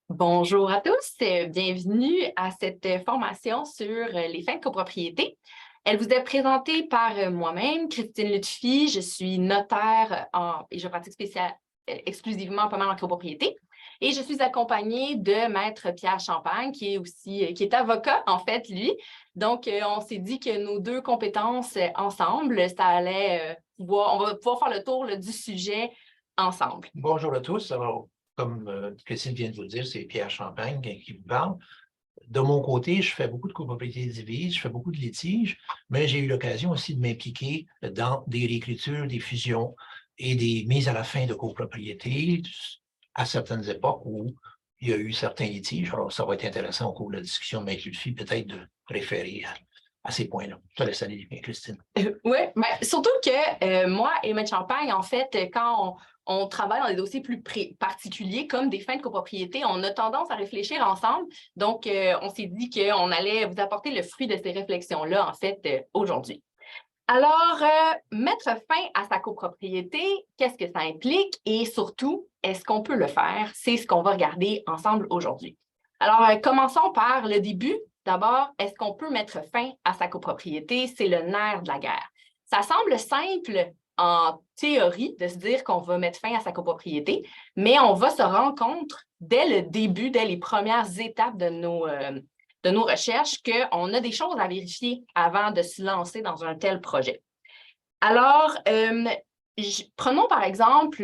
Bonjour à tous, bienvenue à cette formation sur les fins de copropriété. Elle vous est présentée par moi-même, Christine Lutfi. Je suis notaire et je pratique exclusivement pas mal en copropriété. Et je suis accompagnée de Maître Pierre Champagne, qui est avocat, en fait, lui. Donc, on s'est dit que nos deux compétences ensemble, ça allait on va pouvoir faire le tour là, du sujet ensemble. Bonjour à tous. Alors, comme Christine vient de vous le dire, c'est Pierre Champagne qui vous parle. De mon côté, je fais beaucoup de copropriétés divises, je fais beaucoup de litiges, mais j'ai eu l'occasion aussi de m'impliquer dans des réécritures, des fusions et des mises à la fin de copropriétés à certaines époques où il y a eu certains litiges. Alors, ça va être intéressant au cours de la discussion de Maître Lutfi, peut-être de référer à ces points-là. Je te laisse aller, Christine. Oui, surtout que moi et Maître Champagne, en fait, quand on travaille dans des dossiers plus particuliers comme des fins de copropriété, on a tendance à réfléchir ensemble. Donc, on s'est dit qu'on allait vous apporter le fruit de ces réflexions-là, en fait, aujourd'hui. Alors, mettre fin à sa copropriété, qu'est-ce que ça implique et surtout, est-ce qu'on peut le faire? C'est ce qu'on va regarder ensemble aujourd'hui. Alors, commençons par le début. D'abord, est-ce qu'on peut mettre fin à sa copropriété? C'est le nerf de la guerre. Ça semble simple en théorie de se dire qu'on va mettre fin à sa copropriété, mais on va se rendre compte dès le début, dès les premières étapes de nos recherches, qu'on a des choses à vérifier avant de se lancer dans un tel projet. Alors, prenons par exemple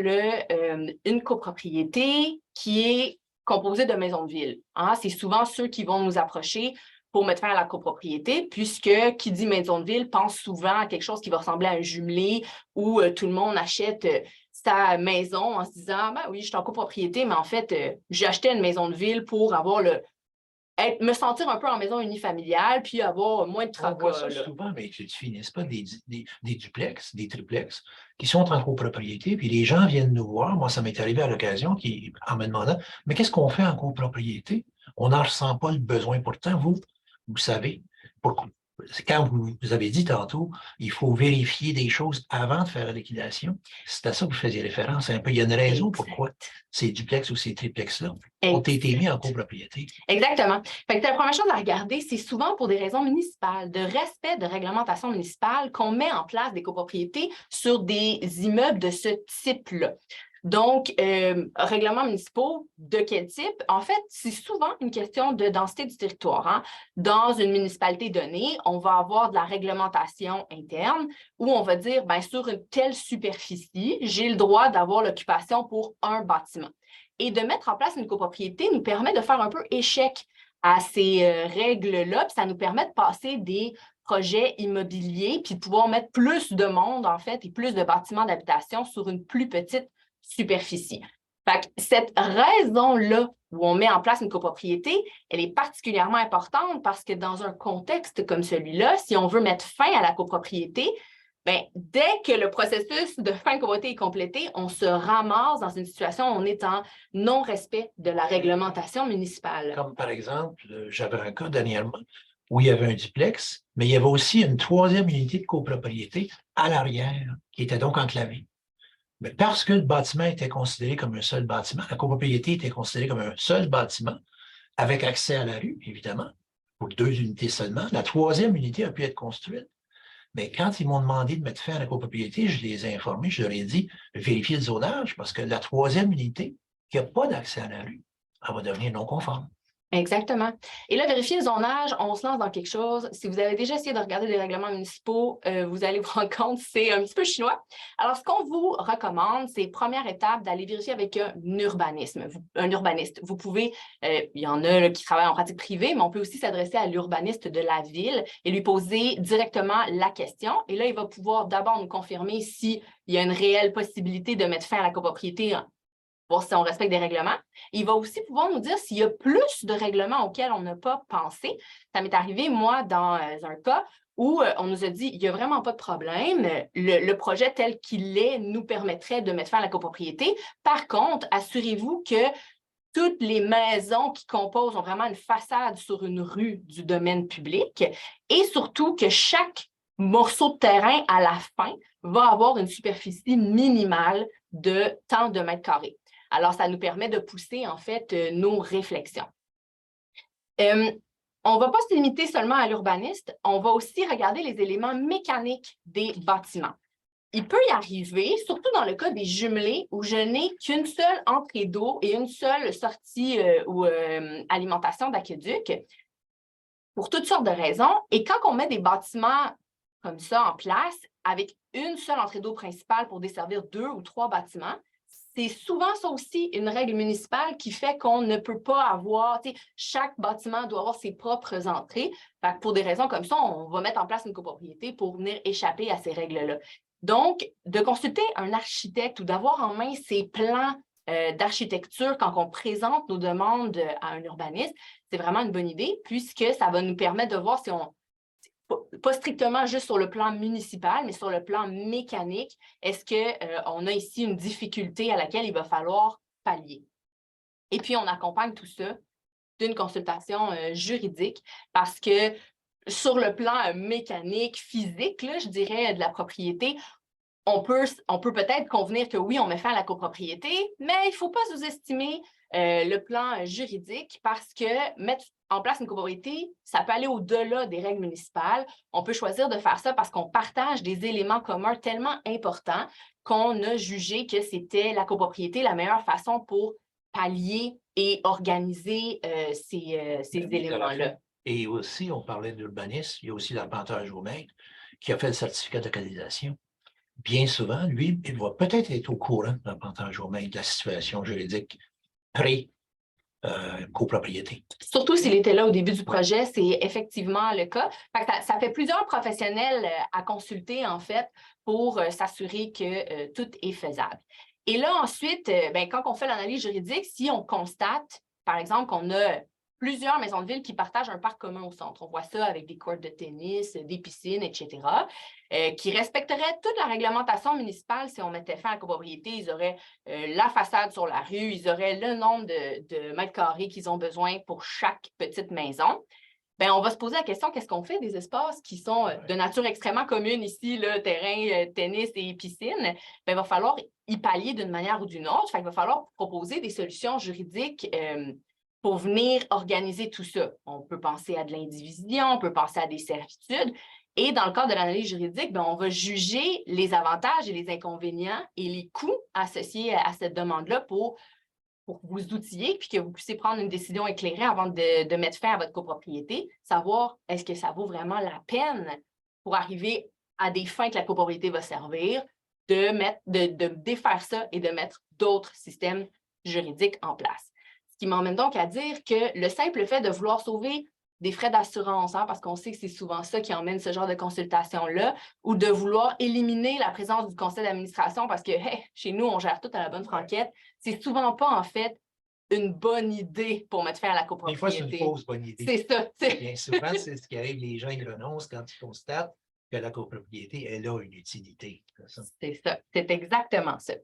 une copropriété qui est composée de maisons de ville. Hein? C'est souvent ceux qui vont nous approcher pour mettre fin à la copropriété, puisque qui dit maison de ville pense souvent à quelque chose qui va ressembler à un jumelé où tout le monde achète sa maison en se disant, ben oui, je suis en copropriété, mais en fait, j'ai acheté une maison de ville pour avoir me sentir un peu en maison unifamiliale, puis avoir moins de On voit tracas. ça souvent, mais tu finisses pas des duplex, des triplex qui sont en copropriété, puis les gens viennent nous voir. Moi, ça m'est arrivé à l'occasion en me demandant, mais qu'est-ce qu'on fait en copropriété? On n'en ressent pas le besoin. Pourtant, vous savez, quand vous avez dit tantôt, il faut vérifier des choses avant de faire la liquidation. C'est à ça que vous faisiez référence un peu. Il y a une raison pourquoi ces duplex ou ces triplex-là ont été mis en copropriété. Exactement. Fait que la première chose à regarder, c'est souvent pour des raisons municipales, de respect de réglementation municipale, qu'on met en place des copropriétés sur des immeubles de ce type-là. Donc, règlements municipaux, de quel type? En fait, c'est souvent une question de densité du territoire. Hein? Dans une municipalité donnée, on va avoir de la réglementation interne où on va dire, bien, sur une telle superficie, j'ai le droit d'avoir l'occupation pour un bâtiment. Et de mettre en place une copropriété nous permet de faire un peu échec à ces règles-là, puis ça nous permet de passer des projets immobiliers, puis de pouvoir mettre plus de monde, en fait, et plus de bâtiments d'habitation sur une plus petite superficie. Fait que cette raison-là où on met en place une copropriété, elle est particulièrement importante parce que dans un contexte comme celui-là, si on veut mettre fin à la copropriété, bien, dès que le processus de fin de copropriété est complété, on se ramasse dans une situation où on est en non-respect de la réglementation municipale. Comme par exemple, j'avais un cas dernièrement où il y avait un duplex, mais il y avait aussi une troisième unité de copropriété à l'arrière qui était donc enclavée. Mais parce que le bâtiment était considéré comme un seul bâtiment, la copropriété était considérée comme un seul bâtiment, avec accès à la rue, évidemment, pour deux unités seulement. La troisième unité a pu être construite. Mais quand ils m'ont demandé de mettre fin à la copropriété, je les ai informés, je leur ai dit, vérifiez le zonage, parce que la troisième unité, qui n'a pas d'accès à la rue, elle va devenir non conforme. Exactement. Et là, vérifier le zonage, on se lance dans quelque chose. Si vous avez déjà essayé de regarder des règlements municipaux, vous allez vous rendre compte que c'est un petit peu chinois. Alors, ce qu'on vous recommande, c'est première étape d'aller vérifier avec un urbaniste. Vous pouvez, il y en a là, qui travaillent en pratique privée, mais on peut aussi s'adresser à l'urbaniste de la ville et lui poser directement la question. Et là, il va pouvoir d'abord nous confirmer s'il y a une réelle possibilité de mettre fin à la copropriété, voir si on respecte des règlements. Il va aussi pouvoir nous dire s'il y a plus de règlements auxquels on n'a pas pensé. Ça m'est arrivé, moi, dans un cas où on nous a dit, il n'y a vraiment pas de problème, le projet tel qu'il est nous permettrait de mettre fin à la copropriété. Par contre, assurez-vous que toutes les maisons qui composent ont vraiment une façade sur une rue du domaine public et surtout que chaque morceau de terrain, à la fin, va avoir une superficie minimale de tant de mètres carrés. Alors, ça nous permet de pousser, en fait, nos réflexions. On ne va pas se limiter seulement à l'urbaniste, on va aussi regarder les éléments mécaniques des bâtiments. Il peut y arriver, surtout dans le cas des jumelés, où je n'ai qu'une seule entrée d'eau et une seule sortie ou alimentation d'aqueduc, pour toutes sortes de raisons. Et quand on met des bâtiments comme ça en place, avec une seule entrée d'eau principale pour desservir 2 ou 3 bâtiments, c'est souvent ça aussi une règle municipale qui fait qu'on ne peut pas avoir, chaque bâtiment doit avoir ses propres entrées. Fait que pour des raisons comme ça, on va mettre en place une copropriété pour venir échapper à ces règles-là. Donc, de consulter un architecte ou d'avoir en main ses plans d'architecture quand on présente nos demandes à un urbaniste, c'est vraiment une bonne idée puisque ça va nous permettre de voir si on, pas strictement juste sur le plan municipal, mais sur le plan mécanique, est-ce qu'on a ici une difficulté à laquelle il va falloir pallier? Et puis, on accompagne tout ça d'une consultation juridique parce que sur le plan mécanique, physique, là, je dirais, de la propriété, on peut peut-être convenir que oui, on met fin à la copropriété, mais il ne faut pas sous-estimer le plan juridique parce que mettre en place une copropriété, ça peut aller au-delà des règles municipales. On peut choisir de faire ça parce qu'on partage des éléments communs tellement importants qu'on a jugé que c'était la copropriété la meilleure façon pour pallier et organiser ces éléments-là. Et aussi, on parlait d'urbanisme, il y a aussi l'arpenteur au maître qui a fait le certificat de localisation. Bien souvent, lui, il va peut-être être au courant, l'arpenteur au maître, de la situation juridique pré-copropriété. Surtout s'il était là au début du projet, c'est effectivement le cas. Ça fait plusieurs professionnels à consulter, en fait, pour s'assurer que tout est faisable. Et là, ensuite, quand on fait l'analyse juridique, si on constate, par exemple, qu'on a plusieurs maisons de ville qui partagent un parc commun au centre. On voit ça avec des courts de tennis, des piscines, etc., qui respecteraient toute la réglementation municipale si on mettait fin à la copropriété. Ils auraient la façade sur la rue, ils auraient le nombre de mètres carrés qu'ils ont besoin pour chaque petite maison. Bien, on va se poser la question, qu'est-ce qu'on fait des espaces qui sont de nature extrêmement commune ici, là, terrain, tennis et piscine? Bien, il va falloir y pallier d'une manière ou d'une autre. Fait qu'il va falloir proposer des solutions juridiques pour venir organiser tout ça. On peut penser à de l'indivision, on peut penser à des servitudes. Et dans le cadre de l'analyse juridique, bien, on va juger les avantages et les inconvénients et les coûts associés à cette demande-là pour vous outiller puis que vous puissiez prendre une décision éclairée avant de mettre fin à votre copropriété, savoir est-ce que ça vaut vraiment la peine pour arriver à des fins que la copropriété va servir, de défaire ça et de mettre d'autres systèmes juridiques en place. Ce qui m'emmène donc à dire que le simple fait de vouloir sauver des frais d'assurance, parce qu'on sait que c'est souvent ça qui emmène ce genre de consultation-là, ou de vouloir éliminer la présence du conseil d'administration parce que chez nous, on gère tout à la bonne franquette, c'est souvent pas, en fait, une bonne idée pour mettre fin à la copropriété. Des fois, c'est une fausse bonne idée. C'est ça. Bien souvent, c'est ce qui arrive, les gens ils renoncent quand ils constatent que la copropriété, elle a une utilité. C'est ça, c'est exactement ça.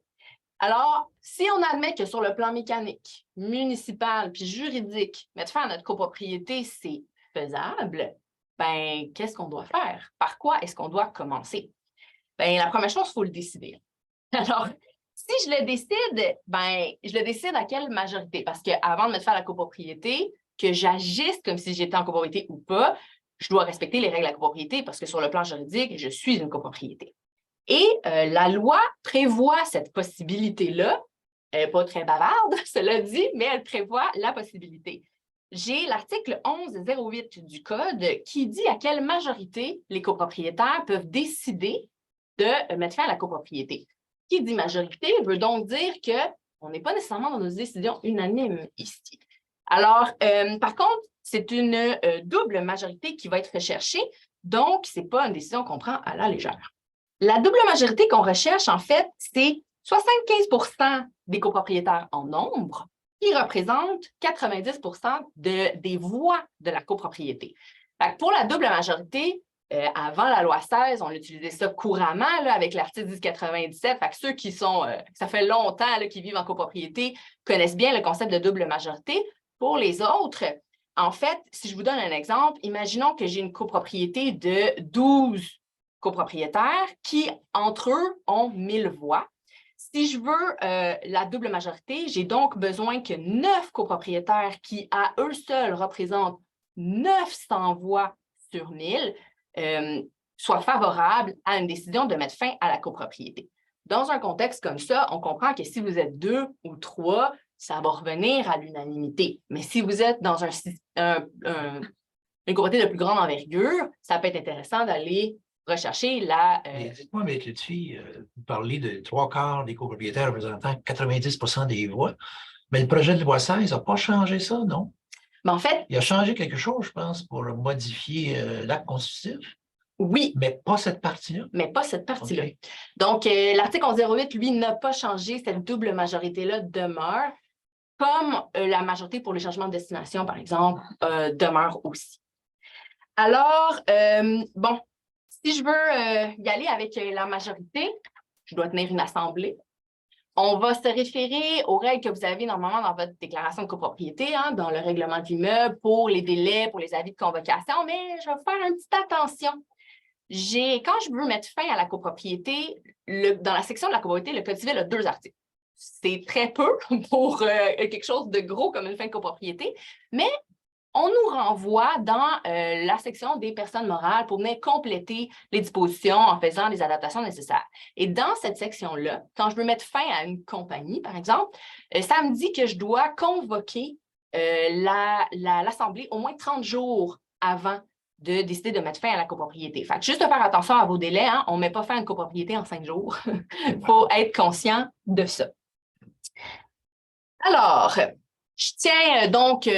Alors, si on admet que sur le plan mécanique, municipal puis juridique, mettre fin à notre copropriété, c'est faisable, bien, qu'est-ce qu'on doit faire? Par quoi est-ce qu'on doit commencer? Bien, la première chose, il faut le décider. Alors, si je le décide, bien, je le décide à quelle majorité? Parce qu'avant de mettre fin à la copropriété, que j'agisse comme si j'étais en copropriété ou pas, je dois respecter les règles de la copropriété parce que sur le plan juridique, je suis une copropriété. Et la loi prévoit cette possibilité-là, elle n'est pas très bavarde, cela dit, mais elle prévoit la possibilité. J'ai l'article 1108 du Code qui dit à quelle majorité les copropriétaires peuvent décider de mettre fin à la copropriété. Qui dit majorité veut donc dire qu'on n'est pas nécessairement dans nos décisions unanimes ici. Alors, par contre, c'est une double majorité qui va être recherchée, donc ce n'est pas une décision qu'on prend à la légère. La double majorité qu'on recherche, en fait, c'est 75 des copropriétaires en nombre qui représentent 90 des voix de la copropriété. Pour la double majorité, avant la loi 16, on utilisait ça couramment là, avec l'article 1097. Ceux qui sont, ça fait longtemps là, qui vivent en copropriété connaissent bien le concept de double majorité. Pour les autres, en fait, si je vous donne un exemple, imaginons que j'ai une copropriété de 12 copropriétaires qui, entre eux, ont 1000 voix. Si je veux la double majorité, j'ai donc besoin que 9 copropriétaires qui, à eux seuls, représentent 900 voix sur 1000, soient favorables à une décision de mettre fin à la copropriété. Dans un contexte comme ça, on comprend que si vous êtes 2 ou 3, ça va revenir à l'unanimité. Mais si vous êtes dans une copropriété de plus grande envergure, ça peut être intéressant d'aller rechercher la... Dites-moi, M. Lutfi, vous parlez de 3/4 des copropriétaires représentant 90% des voix, mais le projet de loi 16 n'a pas changé ça, non? Mais en fait... Il a changé quelque chose, je pense, pour modifier l'acte constitutif. Oui. Mais pas cette partie-là. Mais pas cette partie-là. Okay. Donc, l'article 1108, lui, n'a pas changé. Cette double majorité-là demeure, comme la majorité pour le changement de destination, par exemple, demeure aussi. Alors, bon, si je veux y aller avec la majorité, je dois tenir une assemblée. On va se référer aux règles que vous avez normalement dans votre déclaration de copropriété, hein, dans le règlement de l'immeuble, pour les délais, pour les avis de convocation, mais je vais faire une petite attention. Quand je veux mettre fin à la copropriété, dans la section de la copropriété, le Code civil a 2 articles. C'est très peu pour quelque chose de gros comme une fin de copropriété, mais on nous renvoie dans la section des personnes morales pour venir compléter les dispositions en faisant les adaptations nécessaires. Et dans cette section-là, quand je veux mettre fin à une compagnie, par exemple, ça me dit que je dois convoquer l'Assemblée au moins 30 jours avant de décider de mettre fin à la copropriété. Fait que juste de faire attention à vos délais, hein, on ne met pas fin à une copropriété en 5 jours. Il faut être conscient de ça. Alors, je tiens donc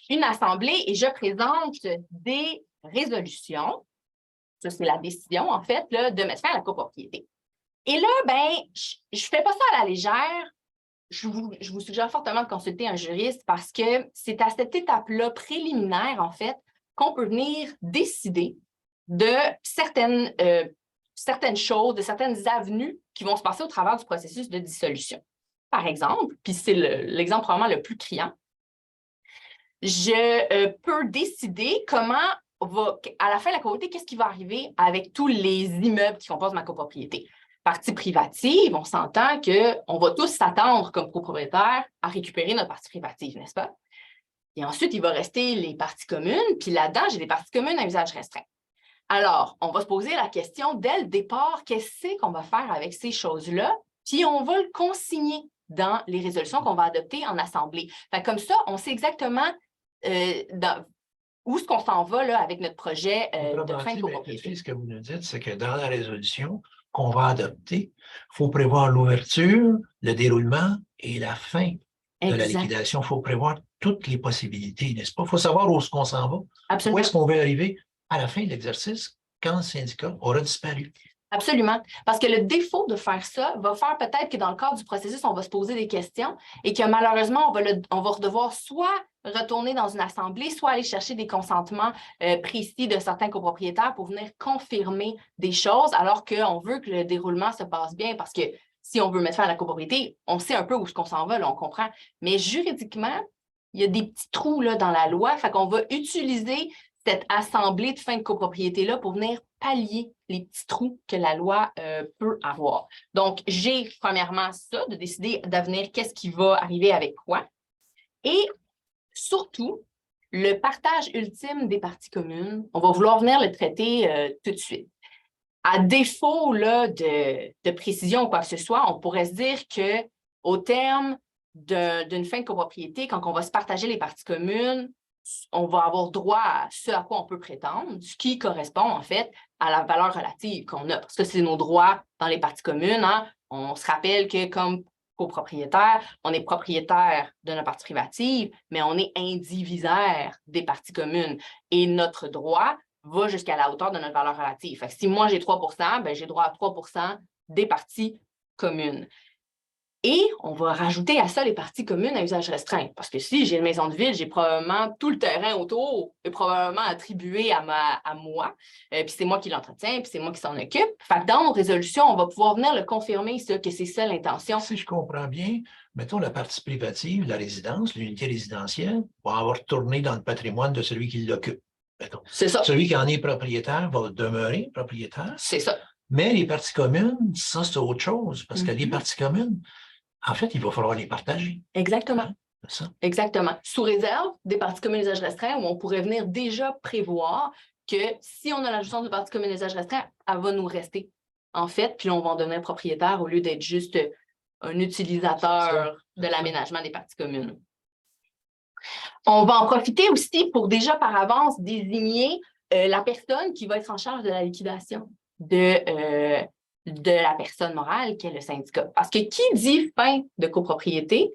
une assemblée et je présente des résolutions. Ça, c'est la décision, en fait, là, de mettre fin à la copropriété. Et là, ben, je ne fais pas ça à la légère. Je vous suggère fortement de consulter un juriste parce que c'est à cette étape-là préliminaire, en fait, qu'on peut venir décider de certaines choses, de certaines avenues qui vont se passer au travers du processus de dissolution. Par exemple, puis c'est l'exemple probablement le plus criant, je peux décider à la fin de la copropriété, qu'est-ce qui va arriver avec tous les immeubles qui composent ma copropriété. Partie privative, on s'entend qu'on va tous s'attendre comme propriétaires à récupérer notre partie privative, n'est-ce pas? Et ensuite, il va rester les parties communes, puis là-dedans, j'ai des parties communes à usage restreint. Alors, on va se poser la question dès le départ, qu'est-ce qu'on va faire avec ces choses-là? Puis on va le consigner dans les résolutions qu'on va adopter en assemblée. Fait, comme ça, on sait exactement où est-ce qu'on s'en va là, avec notre projet de fin de copropriété. Ce que vous nous dites, c'est que dans la résolution qu'on va adopter, il faut prévoir l'ouverture, le déroulement et la fin de la liquidation. Il faut prévoir toutes les possibilités, n'est-ce pas? Il faut savoir où est-ce qu'on s'en va. Absolument. Où est-ce qu'on veut arriver à la fin de l'exercice quand le syndicat aura disparu. Absolument. Parce que le défaut de faire ça va faire peut-être que dans le cadre du processus, on va se poser des questions et que malheureusement, on va devoir soit retourner dans une assemblée, soit aller chercher des consentements précis de certains copropriétaires pour venir confirmer des choses, alors qu'on veut que le déroulement se passe bien parce que si on veut mettre fin à la copropriété, on sait un peu où est-ce qu'on s'en va, là, on comprend. Mais juridiquement, il y a des petits trous là, dans la loi, fait qu'on va utiliser cette assemblée de fin de copropriété-là pour venir pallier les petits trous que la loi peut avoir. Donc, j'ai premièrement ça, de décider d'avenir qu'est-ce qui va arriver avec quoi. Et surtout, le partage ultime des parties communes, on va vouloir venir le traiter tout de suite. À défaut là, de précision ou quoi que ce soit, on pourrait se dire qu'au terme d'une fin de copropriété, quand on va se partager les parties communes, on va avoir droit à ce à quoi on peut prétendre, ce qui correspond en fait à la valeur relative qu'on a. Parce que c'est nos droits dans les parties communes. Hein? On se rappelle que comme copropriétaire, on est propriétaire de notre partie privative, mais on est indivisaire des parties communes. Et notre droit va jusqu'à la hauteur de notre valeur relative. Fait que si moi j'ai 3 ben, j'ai droit à 3 des parties communes. Et on va rajouter à ça les parties communes à usage restreint. Parce que si j'ai une maison de ville, j'ai probablement tout le terrain autour est probablement attribué à moi. Puis c'est moi qui l'entretiens, puis c'est moi qui s'en occupe. Fait que dans nos résolutions, on va pouvoir venir le confirmer, ça, que c'est ça l'intention. Si je comprends bien, mettons la partie privative, la résidence, l'unité résidentielle, va avoir tourné dans le patrimoine de celui qui l'occupe. C'est ça. Celui qui en est propriétaire va demeurer propriétaire. C'est ça. Mais les parties communes, ça, c'est autre chose, parce que les parties communes, en fait, il va falloir les partager. Exactement. Hein? C'est ça. Exactement. Sous réserve des parties communes d'usage restreint, où on pourrait venir déjà prévoir que si on a la jouissance de parties communes d'usage restreint, elle va nous rester, en fait, puis on va en devenir propriétaire au lieu d'être juste un utilisateur de l'aménagement des parties communes. On va en profiter aussi pour déjà par avance désigner la personne qui va être en charge de la liquidation de la personne morale qui est le syndicat. Parce que qui dit fin de copropriété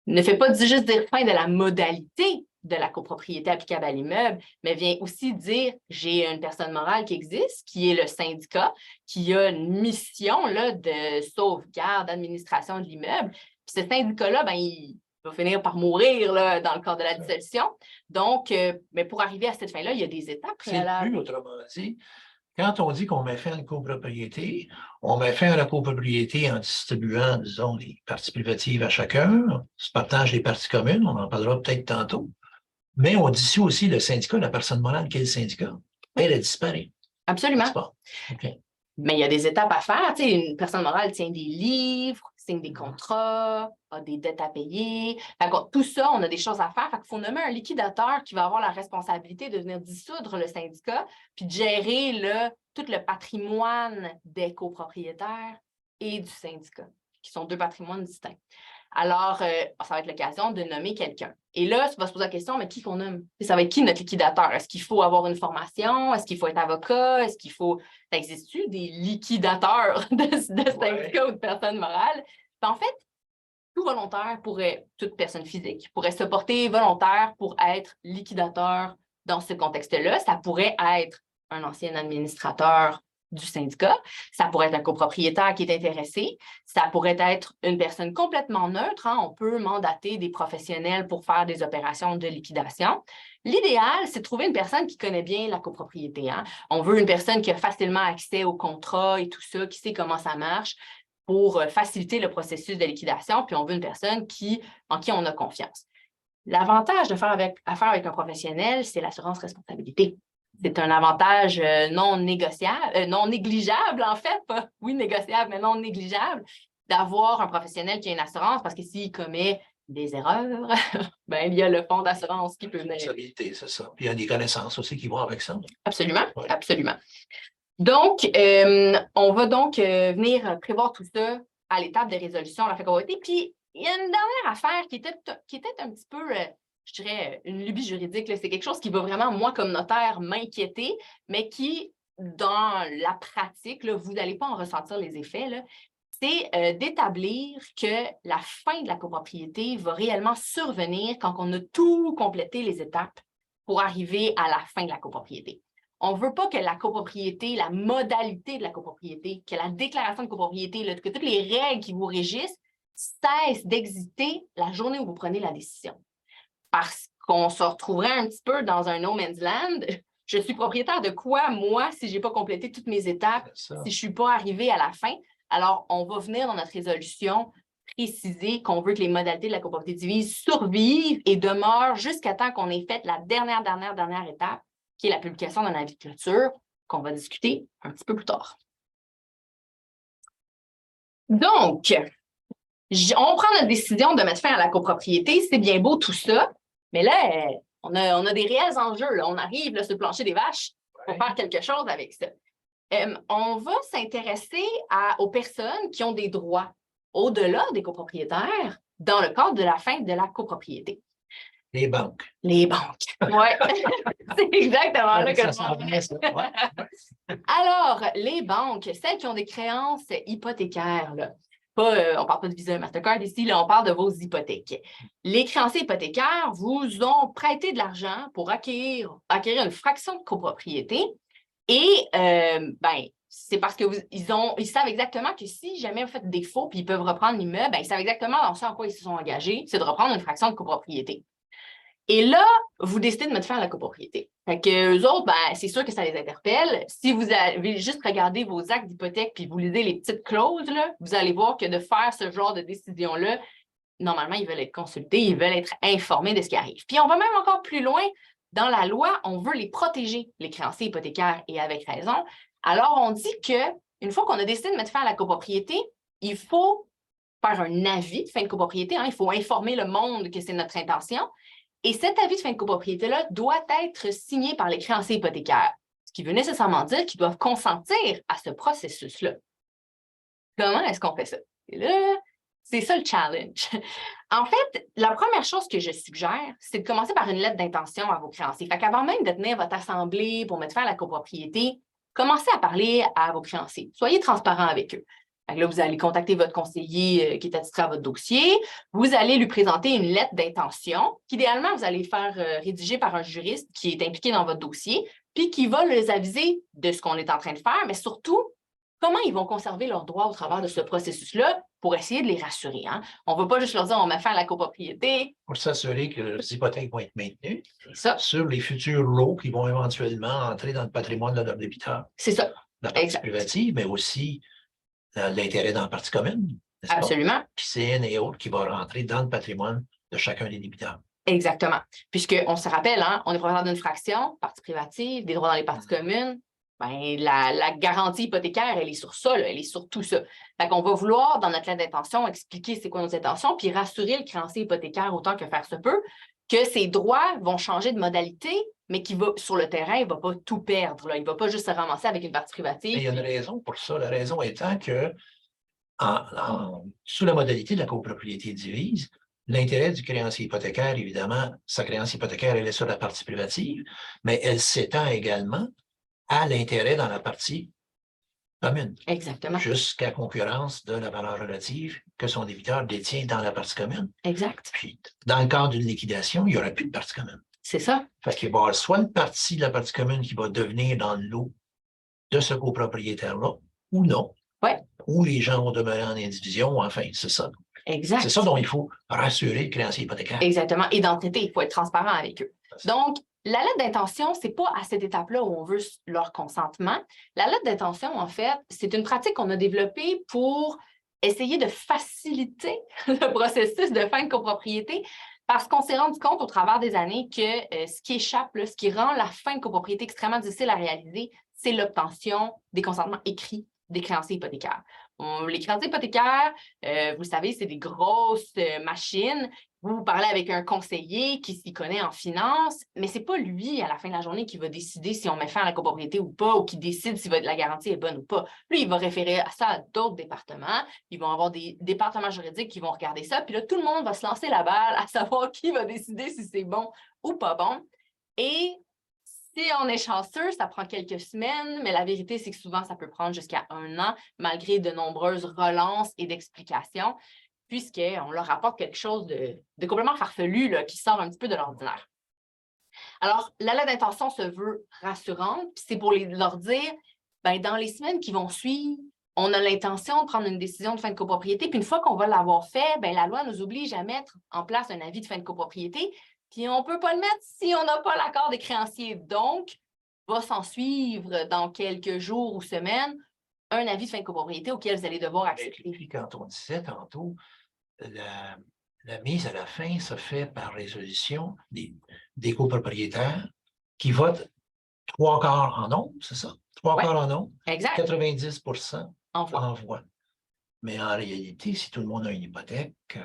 ne fait pas juste dire fin de la modalité de la copropriété applicable à l'immeuble, mais vient aussi dire j'ai une personne morale qui existe, qui est le syndicat, qui a une mission là, de sauvegarde, d'administration de l'immeuble. Puis ce syndicat-là, ben, il va finir par mourir là, dans le cadre de la dissolution. Donc, mais pour arriver à cette fin-là, il y a des étapes préalables. C'est plus, autrement dit, quand on dit qu'on met fin à une copropriété, on met fin à la copropriété en distribuant, disons, les parties privatives à chacun, se partage les parties communes, on en parlera peut-être tantôt, mais on dissout aussi le syndicat, la personne morale qui est le syndicat. Elle a disparu. Absolument. Okay. Mais il y a des étapes à faire. Tu sais, une personne morale tient des livres, signe des contrats, a des dettes à payer. Tout ça, on a des choses à faire. Il faut nommer un liquidateur qui va avoir la responsabilité de venir dissoudre le syndicat puis de gérer tout le patrimoine des copropriétaires et du syndicat, qui sont deux patrimoines distincts. Alors, ça va être l'occasion de nommer quelqu'un. Et là, ça va se poser la question, mais qui qu'on nomme? Ça va être qui notre liquidateur? Est-ce qu'il faut avoir une formation? Est-ce qu'il faut être avocat? Est-ce qu'il faut... Ça existe-tu des liquidateurs de syndicats ou de personnes morales? En fait, tout volontaire toute personne physique pourrait se porter volontaire pour être liquidateur dans ce contexte-là. Ça pourrait être un ancien administrateur du syndicat, ça pourrait être un copropriétaire qui est intéressé, ça pourrait être une personne complètement neutre, hein. On peut mandater des professionnels pour faire des opérations de liquidation. L'idéal, c'est de trouver une personne qui connaît bien la copropriété, hein. On veut une personne qui a facilement accès au contrat et tout ça, qui sait comment ça marche pour faciliter le processus de liquidation, puis on veut une personne en qui on a confiance. L'avantage de faire affaire avec un professionnel, c'est l'assurance responsabilité. C'est un avantage non négociable, non négligeable, en fait, pas oui négociable, mais non négligeable, d'avoir un professionnel qui a une assurance, parce que s'il commet des erreurs, ben, il y a le fonds d'assurance qui peut venir. C'est ça. Puis il y a des connaissances aussi qui vont avec ça. Absolument, absolument. Donc, on va donc venir prévoir tout ça à l'étape de résolution de la copropriété. Puis, il y a une dernière affaire qui était un petit peu... je dirais, une lubie juridique, c'est quelque chose qui va vraiment, moi, comme notaire, m'inquiéter, mais qui, dans la pratique, là, vous n'allez pas en ressentir les effets, c'est d'établir que la fin de la copropriété va réellement survenir quand on a tout complété les étapes pour arriver à la fin de la copropriété. On ne veut pas que la copropriété, la modalité de la copropriété, que la déclaration de copropriété, que toutes les règles qui vous régissent cessent d'exister la journée où vous prenez la décision. Parce qu'on se retrouverait un petit peu dans un no man's land. Je suis propriétaire de quoi, moi, si je n'ai pas complété toutes mes étapes, si je ne suis pas arrivée à la fin? Alors, on va venir dans notre résolution préciser qu'on veut que les modalités de la copropriété divise survivent et demeurent jusqu'à temps qu'on ait fait la dernière étape, qui est la publication d'un avis de clôture, qu'on va discuter un petit peu plus tard. Donc, on prend notre décision de mettre fin à la copropriété, c'est bien beau tout ça, mais là, on a des réels enjeux. Là. On arrive là, sur le plancher des vaches pour faire quelque chose avec ça. On va s'intéresser aux personnes qui ont des droits au-delà des copropriétaires dans le cadre de la fin de la copropriété. Les banques. Les banques, oui. C'est exactement là que ça s'en vient, ça. Ouais. Alors, les banques, celles qui ont des créances hypothécaires, là, on ne parle pas de Visa et Mastercard ici, là, on parle de vos hypothèques. Les créanciers hypothécaires vous ont prêté de l'argent pour acquérir une fraction de copropriété et c'est parce qu'ils savent exactement que si jamais vous faites défaut et ils peuvent reprendre l'immeuble, ils savent exactement dans ce en quoi ils se sont engagés, c'est de reprendre une fraction de copropriété. Et là, vous décidez de mettre fin à la copropriété. Fait que eux autres, c'est sûr que ça les interpelle. Si vous avez juste regardé vos actes d'hypothèque puis vous lisez les petites clauses, là, vous allez voir que de faire ce genre de décision-là, normalement, ils veulent être consultés, ils veulent être informés de ce qui arrive. Puis on va même encore plus loin. Dans la loi, on veut les protéger, les créanciers hypothécaires, et avec raison. Alors, on dit que une fois qu'on a décidé de mettre fin à la copropriété, il faut faire un avis de fin de copropriété. Il faut informer le monde que c'est notre intention. Et cet avis de fin de copropriété-là doit être signé par les créanciers hypothécaires, ce qui veut nécessairement dire qu'ils doivent consentir à ce processus-là. Comment est-ce qu'on fait ça? Et là, c'est ça le challenge. En fait, la première chose que je suggère, c'est de commencer par une lettre d'intention à vos créanciers. Fait qu'avant même de tenir votre assemblée pour mettre fin à la copropriété, commencez à parler à vos créanciers. Soyez transparent avec eux. Là, vous allez contacter votre conseiller qui est attitré à votre dossier. Vous allez lui présenter une lettre d'intention qu'idéalement, vous allez faire rédiger par un juriste qui est impliqué dans votre dossier, puis qui va les aviser de ce qu'on est en train de faire, mais surtout, comment ils vont conserver leurs droits au travers de ce processus-là pour essayer de les rassurer. Hein? On ne va pas juste leur dire on met fin à la copropriété. Pour s'assurer que les hypothèques vont être maintenues ça. Sur les futurs lots qui vont éventuellement entrer dans le patrimoine de leur débiteur. C'est ça. La partie privative, mais aussi l'intérêt dans la partie commune. Absolument. Piscine et autres qui vont rentrer dans le patrimoine de chacun des débiteurs. Exactement. Puisqu'on se rappelle, hein, on est propriétaire d'une fraction, partie privative, des droits dans les parties communes. Ben, la garantie hypothécaire, elle est sur ça, là, elle est sur tout ça. Fait qu'on va vouloir, dans notre lettre d'intention, expliquer c'est quoi nos intentions, puis rassurer le créancier hypothécaire autant que faire se peut, que ses droits vont changer de modalité, mais qu'il va, sur le terrain, il ne va pas tout perdre. Là. Il ne va pas juste se ramasser avec une partie privative. Il y a une raison pour ça. La raison étant que, sous la modalité de la copropriété divise, l'intérêt du créancier hypothécaire, évidemment, sa créance hypothécaire, elle est sur la partie privative, mais elle s'étend également à l'intérêt dans la partie commune. Exactement. Jusqu'à concurrence de la valeur relative que son débiteur détient dans la partie commune. Exact. Puis, dans le cadre d'une liquidation, il n'y aura plus de partie commune. C'est ça. Fait qu'il va y avoir soit une partie de la partie commune qui va devenir dans le lot de ce copropriétaire-là, ou non. Ouais. Ou les gens vont demeurer en indivision, enfin, c'est ça. Exact. C'est ça dont il faut rassurer le créancier hypothécaire. Exactement. Et dans le traité, il faut être transparent avec eux. Donc, la lettre d'intention, ce n'est pas à cette étape-là où on veut leur consentement. La lettre d'intention, en fait, c'est une pratique qu'on a développée pour essayer de faciliter le processus de fin de copropriété parce qu'on s'est rendu compte au travers des années que ce qui échappe, là, ce qui rend la fin de copropriété extrêmement difficile à réaliser, c'est l'obtention des consentements écrits des créanciers hypothécaires. Les créanciers hypothécaires, vous savez, c'est des grosses machines. Vous parlez avec un conseiller qui s'y connaît en finance, mais ce n'est pas lui, à la fin de la journée, qui va décider si on met fin à la copropriété ou pas, ou qui décide si la garantie est bonne ou pas. Lui, il va référer ça à d'autres départements. Ils vont avoir des départements juridiques qui vont regarder ça. Puis là, tout le monde va se lancer la balle à savoir qui va décider si c'est bon ou pas bon. Et si on est chanceux, ça prend quelques semaines, mais la vérité, c'est que souvent, ça peut prendre jusqu'à 1 an, malgré de nombreuses relances et d'explications, puisqu'on leur apporte quelque chose de complètement farfelu là, qui sort un petit peu de l'ordinaire. Alors, la lettre d'intention se veut rassurante, puis c'est pour leur dire, ben, dans les semaines qui vont suivre, on a l'intention de prendre une décision de fin de copropriété, puis une fois qu'on va l'avoir fait, ben, la loi nous oblige à mettre en place un avis de fin de copropriété, puis on ne peut pas le mettre si on n'a pas l'accord des créanciers. Donc, va s'en suivre dans quelques jours ou semaines un avis de fin de copropriété auquel vous allez devoir accepter. Et puis, quand on disait tantôt, la mise à la fin se fait par résolution des copropriétaires qui votent 3/4 en nombre, c'est ça? 3/4 en nombre, exact. 90% en voix. Mais en réalité, si tout le monde a une hypothèque,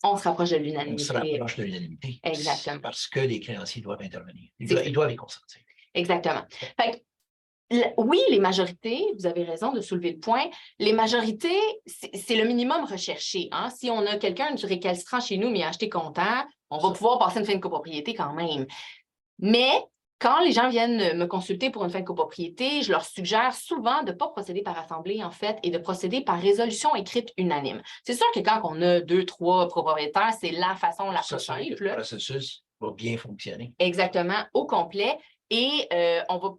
on se rapproche de l'unanimité. On se rapproche de l'unanimité. Exactement. Parce que les créanciers doivent intervenir. Ils doivent y consentir. Exactement. Fait que, oui, les majorités, vous avez raison de soulever le point, les majorités, c'est le minimum recherché. Hein? Si on a quelqu'un du récalcitrant chez nous, mais acheté content, on va pouvoir passer une fin de copropriété quand même. Mais quand les gens viennent me consulter pour une fin de copropriété, je leur suggère souvent de ne pas procéder par assemblée, en fait, et de procéder par résolution écrite unanime. C'est sûr que quand on a 2, 3 propriétaires, c'est la façon la plus simple. Le processus va bien fonctionner. Exactement, au complet. Et on va,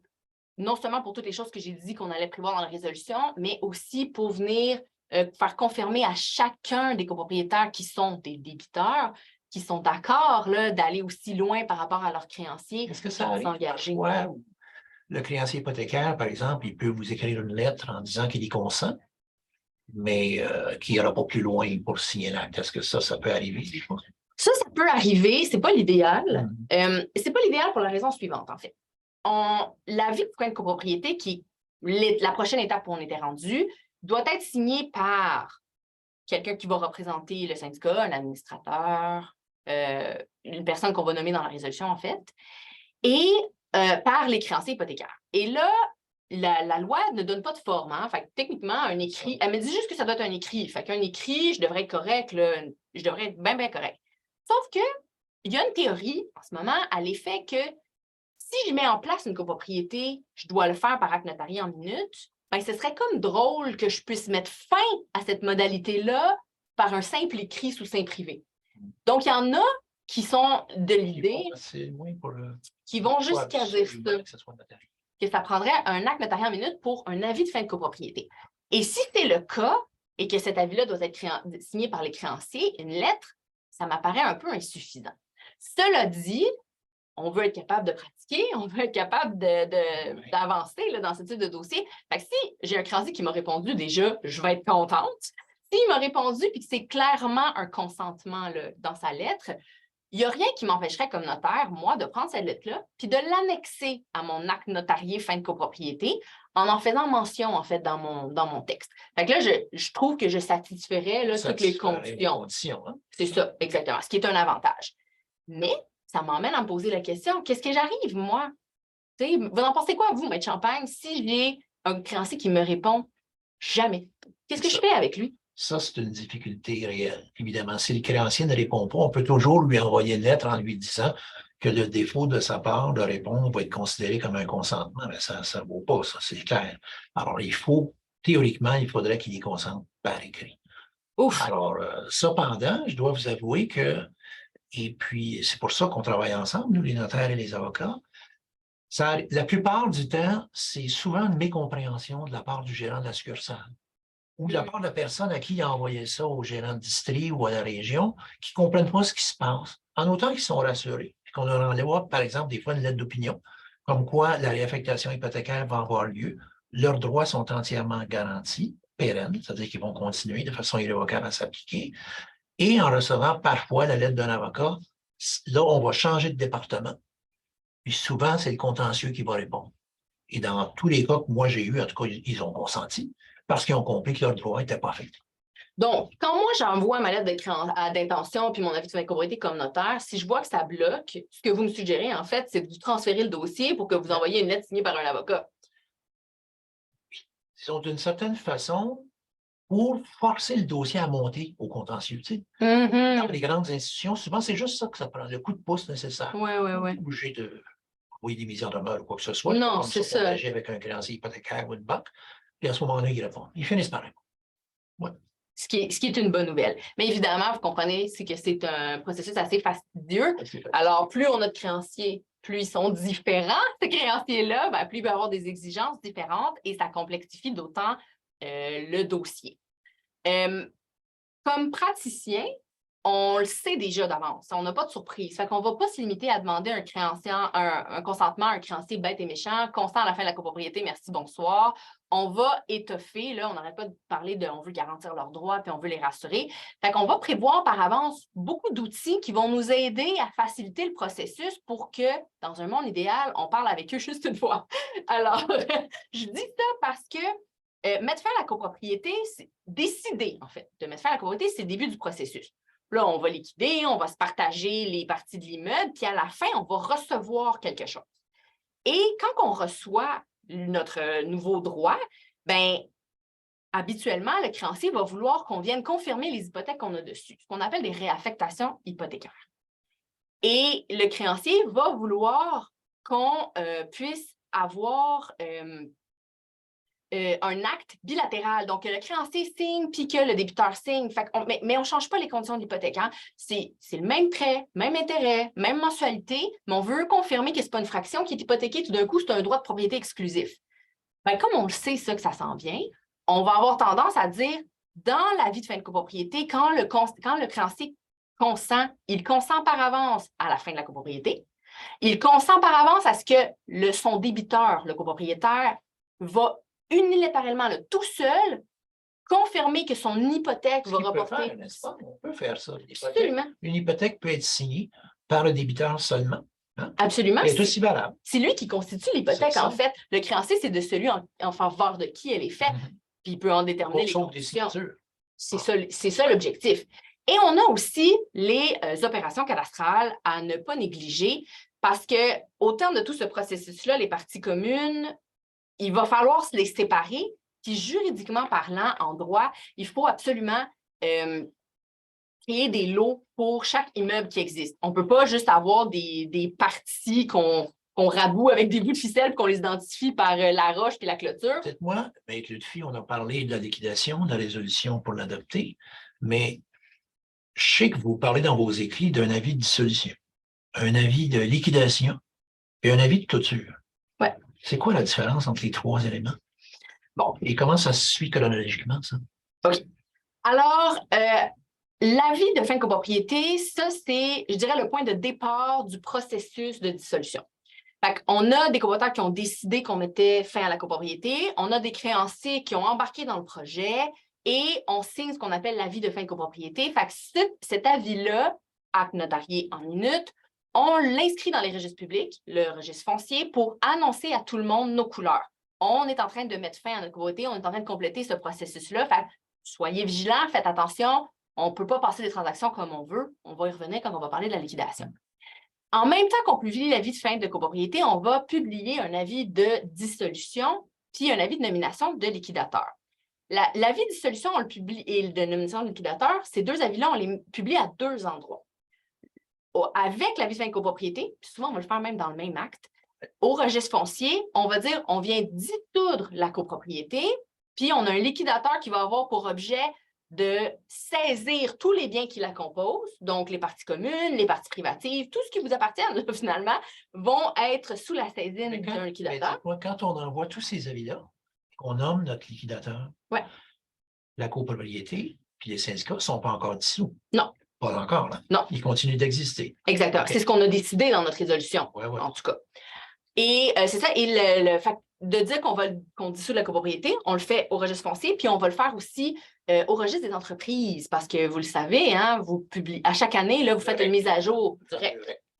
non seulement pour toutes les choses que j'ai dit qu'on allait prévoir dans la résolution, mais aussi pour venir faire confirmer à chacun des copropriétaires qui sont des débiteurs, qui sont d'accord d'aller aussi loin par rapport à leurs créanciers. Est-ce que ça arrive où le créancier hypothécaire, par exemple, il peut vous écrire une lettre en disant qu'il y consent, mais qu'il n'ira pas plus loin pour signer l'acte? Est-ce que ça peut arriver des fois? Ça peut arriver, c'est pas l'idéal. C'est pas l'idéal pour la raison suivante, en fait. L'avis de fin de copropriété qui est la prochaine étape où on était rendu doit être signée par quelqu'un qui va représenter le syndicat, un administrateur, une personne qu'on va nommer dans la résolution, en fait, et par les créanciers hypothécaires. Et là, la loi ne donne pas de forme. Hein? Fait que, techniquement, un écrit, elle me dit juste que ça doit être un écrit. Fait qu'un écrit, je devrais être correct, là, je devrais être bien, bien correct. Sauf que il y a une théorie en ce moment à l'effet que si je mets en place une copropriété, je dois le faire par acte notarié en minutes. Ben, ce serait comme drôle que je puisse mettre fin à cette modalité-là par un simple écrit sous seing privé. Donc, il y en a qui sont de l'idée, qui vont jusqu'à dire ça, que ça prendrait un acte notarié en minutes pour un avis de fin de copropriété. Et si c'est le cas, et que cet avis-là doit être signé par les créanciers, une lettre, ça m'apparaît un peu insuffisant. Cela dit, on veut être capable de pratiquer, on veut être capable d'avancer dans ce type de dossier. Fait que si j'ai un créancier qui m'a répondu déjà, je vais être contente. S'il m'a répondu et que c'est clairement un consentement là, dans sa lettre, il n'y a rien qui m'empêcherait comme notaire, moi, de prendre cette lettre-là puis de l'annexer à mon acte notarié fin de copropriété en faisant mention, en fait, dans mon texte. Fait que là, je trouve que je satisferais là, toutes les conditions. Hein? C'est ça, exactement, ce qui est un avantage. Mais ça m'emmène à me poser la question, qu'est-ce que j'arrive, moi? T'sais, vous en pensez quoi, vous, Maître Champagne, si j'ai un créancier qui me répond jamais? Qu'est-ce que je fais avec lui? Ça, c'est une difficulté réelle. Évidemment, si le créancier ne répond pas, on peut toujours lui envoyer une lettre en lui disant que le défaut de sa part de répondre va être considéré comme un consentement. Mais ça ne vaut pas, ça, c'est clair. Alors, théoriquement, il faudrait qu'il y consente par écrit. Ouf. Alors, cependant, je dois vous avouer que et puis, c'est pour ça qu'on travaille ensemble, nous, les notaires et les avocats. La plupart du temps, c'est souvent une mécompréhension de la part du gérant de la succursale ou de la part de la personne à qui il a envoyé ça au gérant de district ou à la région, qui ne comprennent pas ce qui se passe, en autant qu'ils sont rassurés. Puis qu'on leur envoie, par exemple, des fois une lettre d'opinion, comme quoi la réaffectation hypothécaire va avoir lieu, leurs droits sont entièrement garantis, pérennes, c'est-à-dire qu'ils vont continuer de façon irrévocable à s'appliquer. Et en recevant parfois la lettre d'un avocat, là, on va changer de département. Puis souvent, c'est le contentieux qui va répondre. Et dans tous les cas que moi j'ai eu, en tout cas, ils ont consenti parce qu'ils ont compris que leur droit n'était pas affecté. Donc, quand moi j'envoie ma lettre d'intention puis mon avis de fin de copropriété comme notaire, si je vois que ça bloque, ce que vous me suggérez, en fait, c'est de vous transférer le dossier pour que vous envoyiez une lettre signée par un avocat. Disons, d'une certaine façon, pour forcer le dossier à monter au contentieux. Tu sais. Dans les grandes institutions, souvent, c'est juste ça que ça prend, le coup de pouce nécessaire. Oui. Obligé de envoyer des mises en demeure ou quoi que ce soit. Non, c'est ça. Avec un créancier hypothécaire ou une banque. Puis à ce moment-là, ils répondent. Ils finissent par répondre. Ouais. Ce qui est une bonne nouvelle. Mais évidemment, vous comprenez, c'est que c'est un processus assez fastidieux. Alors, plus on a de créanciers, plus ils sont différents, ces créanciers-là, ben, plus il va y avoir des exigences différentes et ça complexifie d'autant le dossier. Comme praticien, on le sait déjà d'avance. On n'a pas de surprise. Fait qu'on ne va pas se limiter à demander un consentement à un créancier bête et méchant, constant à la fin de la copropriété, merci, bonsoir. On va étoffer, là, on n'arrête pas de parler de on veut garantir leurs droits puis on veut les rassurer. Fait qu'on va prévoir par avance beaucoup d'outils qui vont nous aider à faciliter le processus pour que, dans un monde idéal, on parle avec eux juste une fois. Alors, je dis ça parce que mettre fin à la copropriété, c'est décider, en fait, de mettre fin à la copropriété, c'est le début du processus. Là, on va liquider, on va se partager les parties de l'immeuble, puis à la fin, on va recevoir quelque chose. Et quand on reçoit notre nouveau droit, bien, habituellement, le créancier va vouloir qu'on vienne confirmer les hypothèques qu'on a dessus, ce qu'on appelle des réaffectations hypothécaires. Et le créancier va vouloir qu'on puisse avoir un acte bilatéral. Donc, que le créancier signe puis que le débiteur signe. Mais on ne change pas les conditions de l'hypothèque. Hein? C'est le même prêt, même intérêt, même mensualité, mais on veut confirmer que ce n'est pas une fraction qui est hypothéquée. Tout d'un coup, c'est un droit de propriété exclusif. Bien, comme on le sait, ça, que ça s'en vient, on va avoir tendance à dire, dans l'avis de fin de copropriété, quand le créancier consent, il consent par avance à la fin de la copropriété. Il consent par avance à ce que son débiteur, le copropriétaire, va unilatéralement, là, tout seul, confirmer que son hypothèque va reporter. On peut faire ça. Absolument. Une hypothèque peut être signée par le débiteur seulement, Hein? Absolument. Elle est aussi valable. C'est lui qui constitue l'hypothèque, en fait. Le créancier, c'est de celui en faveur de qui elle est faite, puis il peut en déterminer les conditions. C'est ça l'objectif. Et on a aussi les opérations cadastrales à ne pas négliger parce qu'au terme de tout ce processus-là, les parties communes, il va falloir les séparer. Puis juridiquement parlant, en droit, il faut absolument créer des lots pour chaque immeuble qui existe. On ne peut pas juste avoir des parties qu'on raboue avec des bouts de ficelle et qu'on les identifie par la roche et la clôture. Peut-être moi, avec Lutfi, on a parlé de la liquidation, de la résolution pour l'adopter, mais je sais que vous parlez dans vos écrits d'un avis de dissolution, un avis de liquidation et un avis de clôture. Ouais. C'est quoi la différence entre les trois éléments? Bon. Et comment ça se suit chronologiquement, ça? OK. Alors, l'avis de fin de copropriété, ça, c'est, je dirais, le point de départ du processus de dissolution. Fait on a des copropriétaires qui ont décidé qu'on mettait fin à la copropriété, on a des créanciers qui ont embarqué dans le projet et on signe ce qu'on appelle l'avis de fin de copropriété. Fait que cet avis-là, acte notarié en minutes, on l'inscrit dans les registres publics, le registre foncier, pour annoncer à tout le monde nos couleurs. On est en train de mettre fin à notre copropriété, on est en train de compléter ce processus-là. Fait soyez vigilants, faites attention, on ne peut pas passer des transactions comme on veut. On va y revenir quand on va parler de la liquidation. En même temps qu'on publie l'avis de fin de copropriété, on va publier un avis de dissolution puis un avis de nomination de liquidateur. L'avis de dissolution, on le publie, et de nomination de liquidateur, ces deux avis-là, on les publie à deux endroits. Avec l'avis de fin de copropriété, puis souvent on va le faire même dans le même acte, au registre foncier, on va dire on vient dissoudre la copropriété, puis on a un liquidateur qui va avoir pour objet de saisir tous les biens qui la composent, donc les parties communes, les parties privatives, tout ce qui vous appartient, finalement, vont être sous la saisine d'un liquidateur. Quand on envoie tous ces avis-là, on nomme notre liquidateur, la copropriété, puis les syndicats ne sont pas encore dissous. Non. Pas encore, là. Non. Ils continuent d'exister. Exactement. Okay. C'est ce qu'on a décidé dans notre résolution, en tout cas. Et c'est ça. Et le fait de dire qu'on dissout la copropriété, on le fait au registre foncier, puis on va le faire aussi au registre des entreprises, parce que vous le savez, hein, vous publiez à chaque année, là, vous faites une mise à jour.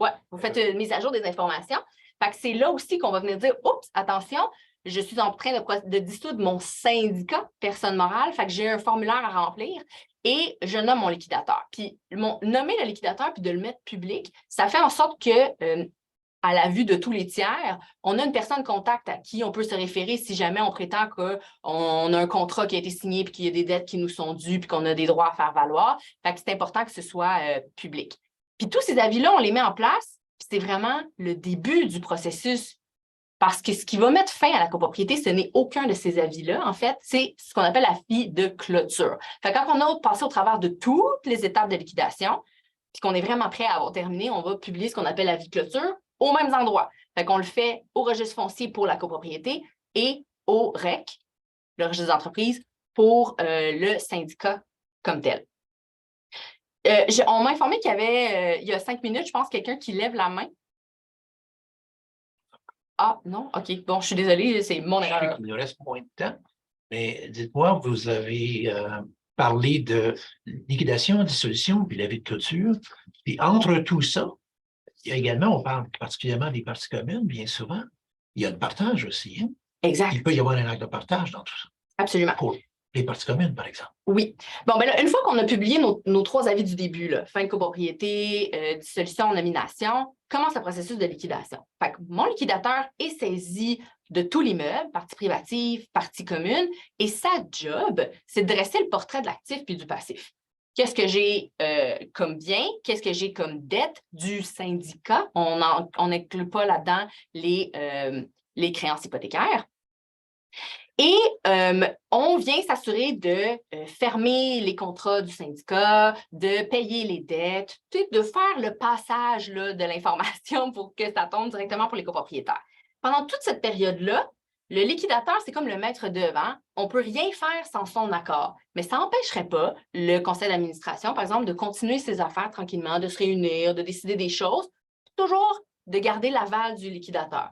Vous faites une mise à jour des informations. Fait que c'est là aussi qu'on va venir dire, oups, attention, je suis en train de dissoudre mon syndicat, personne morale, fait que j'ai un formulaire à remplir et je nomme mon liquidateur. Puis nommer le liquidateur puis de le mettre public, ça fait en sorte que à la vue de tous les tiers, on a une personne contact à qui on peut se référer si jamais on prétend qu'on a un contrat qui a été signé puis qu'il y a des dettes qui nous sont dues puis qu'on a des droits à faire valoir. Fait que c'est important que ce soit public. Puis tous ces avis-là, on les met en place, puis c'est vraiment le début du processus. Parce que ce qui va mettre fin à la copropriété, ce n'est aucun de ces avis-là. En fait, c'est ce qu'on appelle l'avis de clôture. Fait que quand on a passé au travers de toutes les étapes de liquidation, puis qu'on est vraiment prêt à avoir terminé, on va publier ce qu'on appelle l'avis de clôture aux mêmes endroits. Fait qu'on le fait au registre foncier pour la copropriété et au REC, le registre d'entreprise, pour le syndicat comme tel. On m'a informé qu'il y avait, il y a 5 minutes, je pense, quelqu'un qui lève la main. Ah, non? OK. Bon, je suis désolée, c'est mon erreur. Il nous reste moins de temps, mais dites-moi, vous avez parlé de liquidation, dissolution, puis l'avis de clôture. Puis entre tout ça, il y a également, on parle particulièrement des parties communes, bien souvent, il y a le partage aussi. Hein? Exact. Il peut y avoir un acte de partage dans tout ça. Absolument. Pour les parties communes, par exemple. Oui. Bon, ben là, une fois qu'on a publié nos 3 avis du début, là, fin de copropriété, dissolution, nomination, commence le processus de liquidation. Fait que mon liquidateur est saisi de tout l'immeuble, partie privative, partie commune, et sa job, c'est de dresser le portrait de l'actif puis du passif. Qu'est-ce que j'ai comme bien? Qu'est-ce que j'ai comme dette du syndicat? On n'inclut pas là-dedans les créances hypothécaires. Et on vient s'assurer de fermer les contrats du syndicat, de payer les dettes, de faire le passage là, de l'information pour que ça tombe directement pour les copropriétaires. Pendant toute cette période-là, le liquidateur, c'est comme le maître d'œuvre. On ne peut rien faire sans son accord. Mais ça n'empêcherait pas le conseil d'administration, par exemple, de continuer ses affaires tranquillement, de se réunir, de décider des choses, toujours de garder l'aval du liquidateur.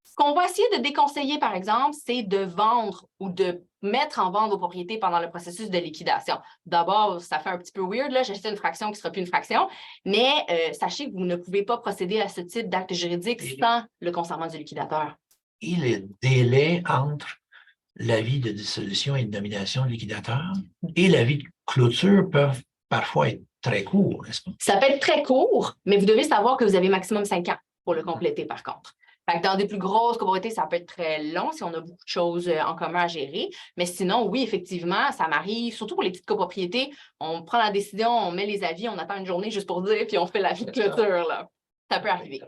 Ce qu'on va essayer de déconseiller, par exemple, c'est de vendre ou de mettre en vente vos propriétés pendant le processus de liquidation. D'abord, ça fait un petit peu weird, là, j'achète une fraction qui ne sera plus une fraction, mais sachez que vous ne pouvez pas procéder à ce type d'acte juridique sans le consentement du liquidateur. Et le délai entre l'avis de dissolution et de nomination de liquidateur et l'avis de clôture peuvent parfois être très courts, n'est-ce pas? Ça peut être très court, mais vous devez savoir que vous avez maximum 5 ans pour le compléter, par contre. Fait que dans des plus grosses copropriétés, ça peut être très long si on a beaucoup de choses en commun à gérer. Mais sinon, oui, effectivement, ça m'arrive, surtout pour les petites copropriétés, on prend la décision, on met les avis, on attend une journée juste pour dire, puis on fait l'avis de clôture, là. Ça peut arriver.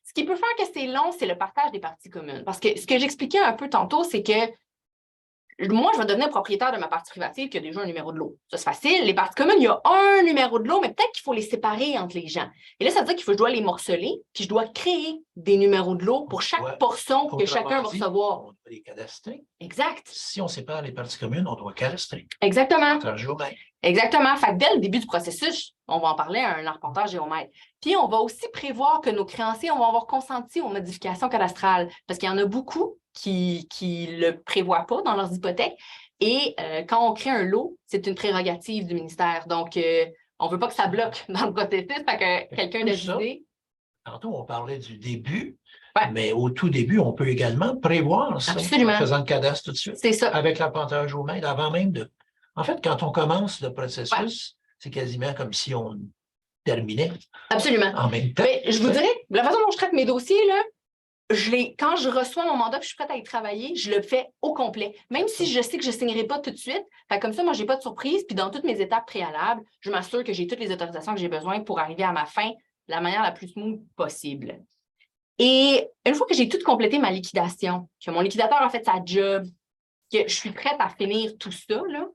Ce qui peut faire que c'est long, c'est le partage des parties communes. Parce que ce que j'expliquais un peu tantôt, c'est que moi, je vais devenir propriétaire de ma partie privative qui a déjà un numéro de lot. Ça, c'est facile. Les parties communes, il y a un numéro de lot, mais peut-être qu'il faut les séparer entre les gens. Et là, ça veut dire je dois les morceler, puis je dois créer des numéros de lot pour chaque portion que chacun va recevoir. On doit les cadastrer. Exact. Si on sépare les parties communes, on doit cadastrer. Exactement. Géomètre. Exactement. Fait que dès le début du processus, on va en parler à un arpenteur géomètre. Puis, on va aussi prévoir que nos créanciers vont avoir consenti aux modifications cadastrales, parce qu'il y en a beaucoup qui ne le prévoient pas dans leurs hypothèques. Et quand on crée un lot, c'est une prérogative du ministère. Donc, on ne veut pas que ça bloque dans le processus. Fait que quelqu'un de visé. Tantôt, on parlait du début, ouais. Mais au tout début, on peut également prévoir ça. Absolument. En faisant le cadastre tout de suite. C'est ça. Avec l'arpenteur géomètre, avant même de. En fait, quand on commence le processus, c'est quasiment comme si on terminait. Absolument. En même temps. Mais je vous dirais, la façon dont je traite mes dossiers, là, quand je reçois mon mandat et je suis prête à y travailler, je le fais au complet. Même si je sais que je ne signerai pas tout de suite. Comme ça, moi, je n'ai pas de surprise. Puis dans toutes mes étapes préalables, je m'assure que j'ai toutes les autorisations que j'ai besoin pour arriver à ma fin de la manière la plus smooth possible. Et une fois que j'ai tout complété ma liquidation, que mon liquidateur a fait sa job, que je suis prête à finir tout ça, là,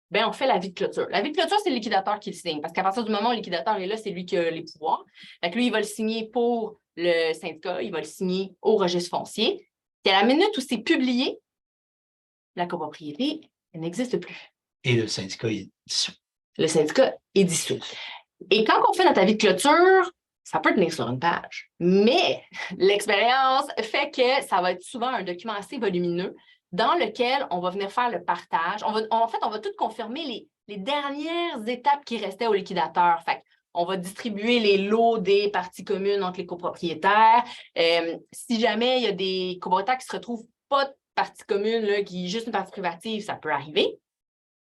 ben, on fait l'avis de clôture. L'avis de clôture, c'est le liquidateur qui le signe. Parce qu'à partir du moment où le liquidateur est là, c'est lui qui a les pouvoirs. Fait que lui, il va le signer pour le syndicat, il va le signer au registre foncier. Puis à la minute où c'est publié, la copropriété n'existe plus. Et le syndicat est dissous. Le syndicat est dissous. Et quand on fait notre avis de clôture, ça peut tenir sur une page. Mais l'expérience fait que ça va être souvent un document assez volumineux dans lequel on va venir faire le partage. On va tout confirmer les dernières étapes qui restaient au liquidateur. Fait on va distribuer les lots des parties communes entre les copropriétaires. Si jamais il y a des copropriétaires qui ne se retrouvent pas de partie commune, là, qui est juste une partie privative, ça peut arriver.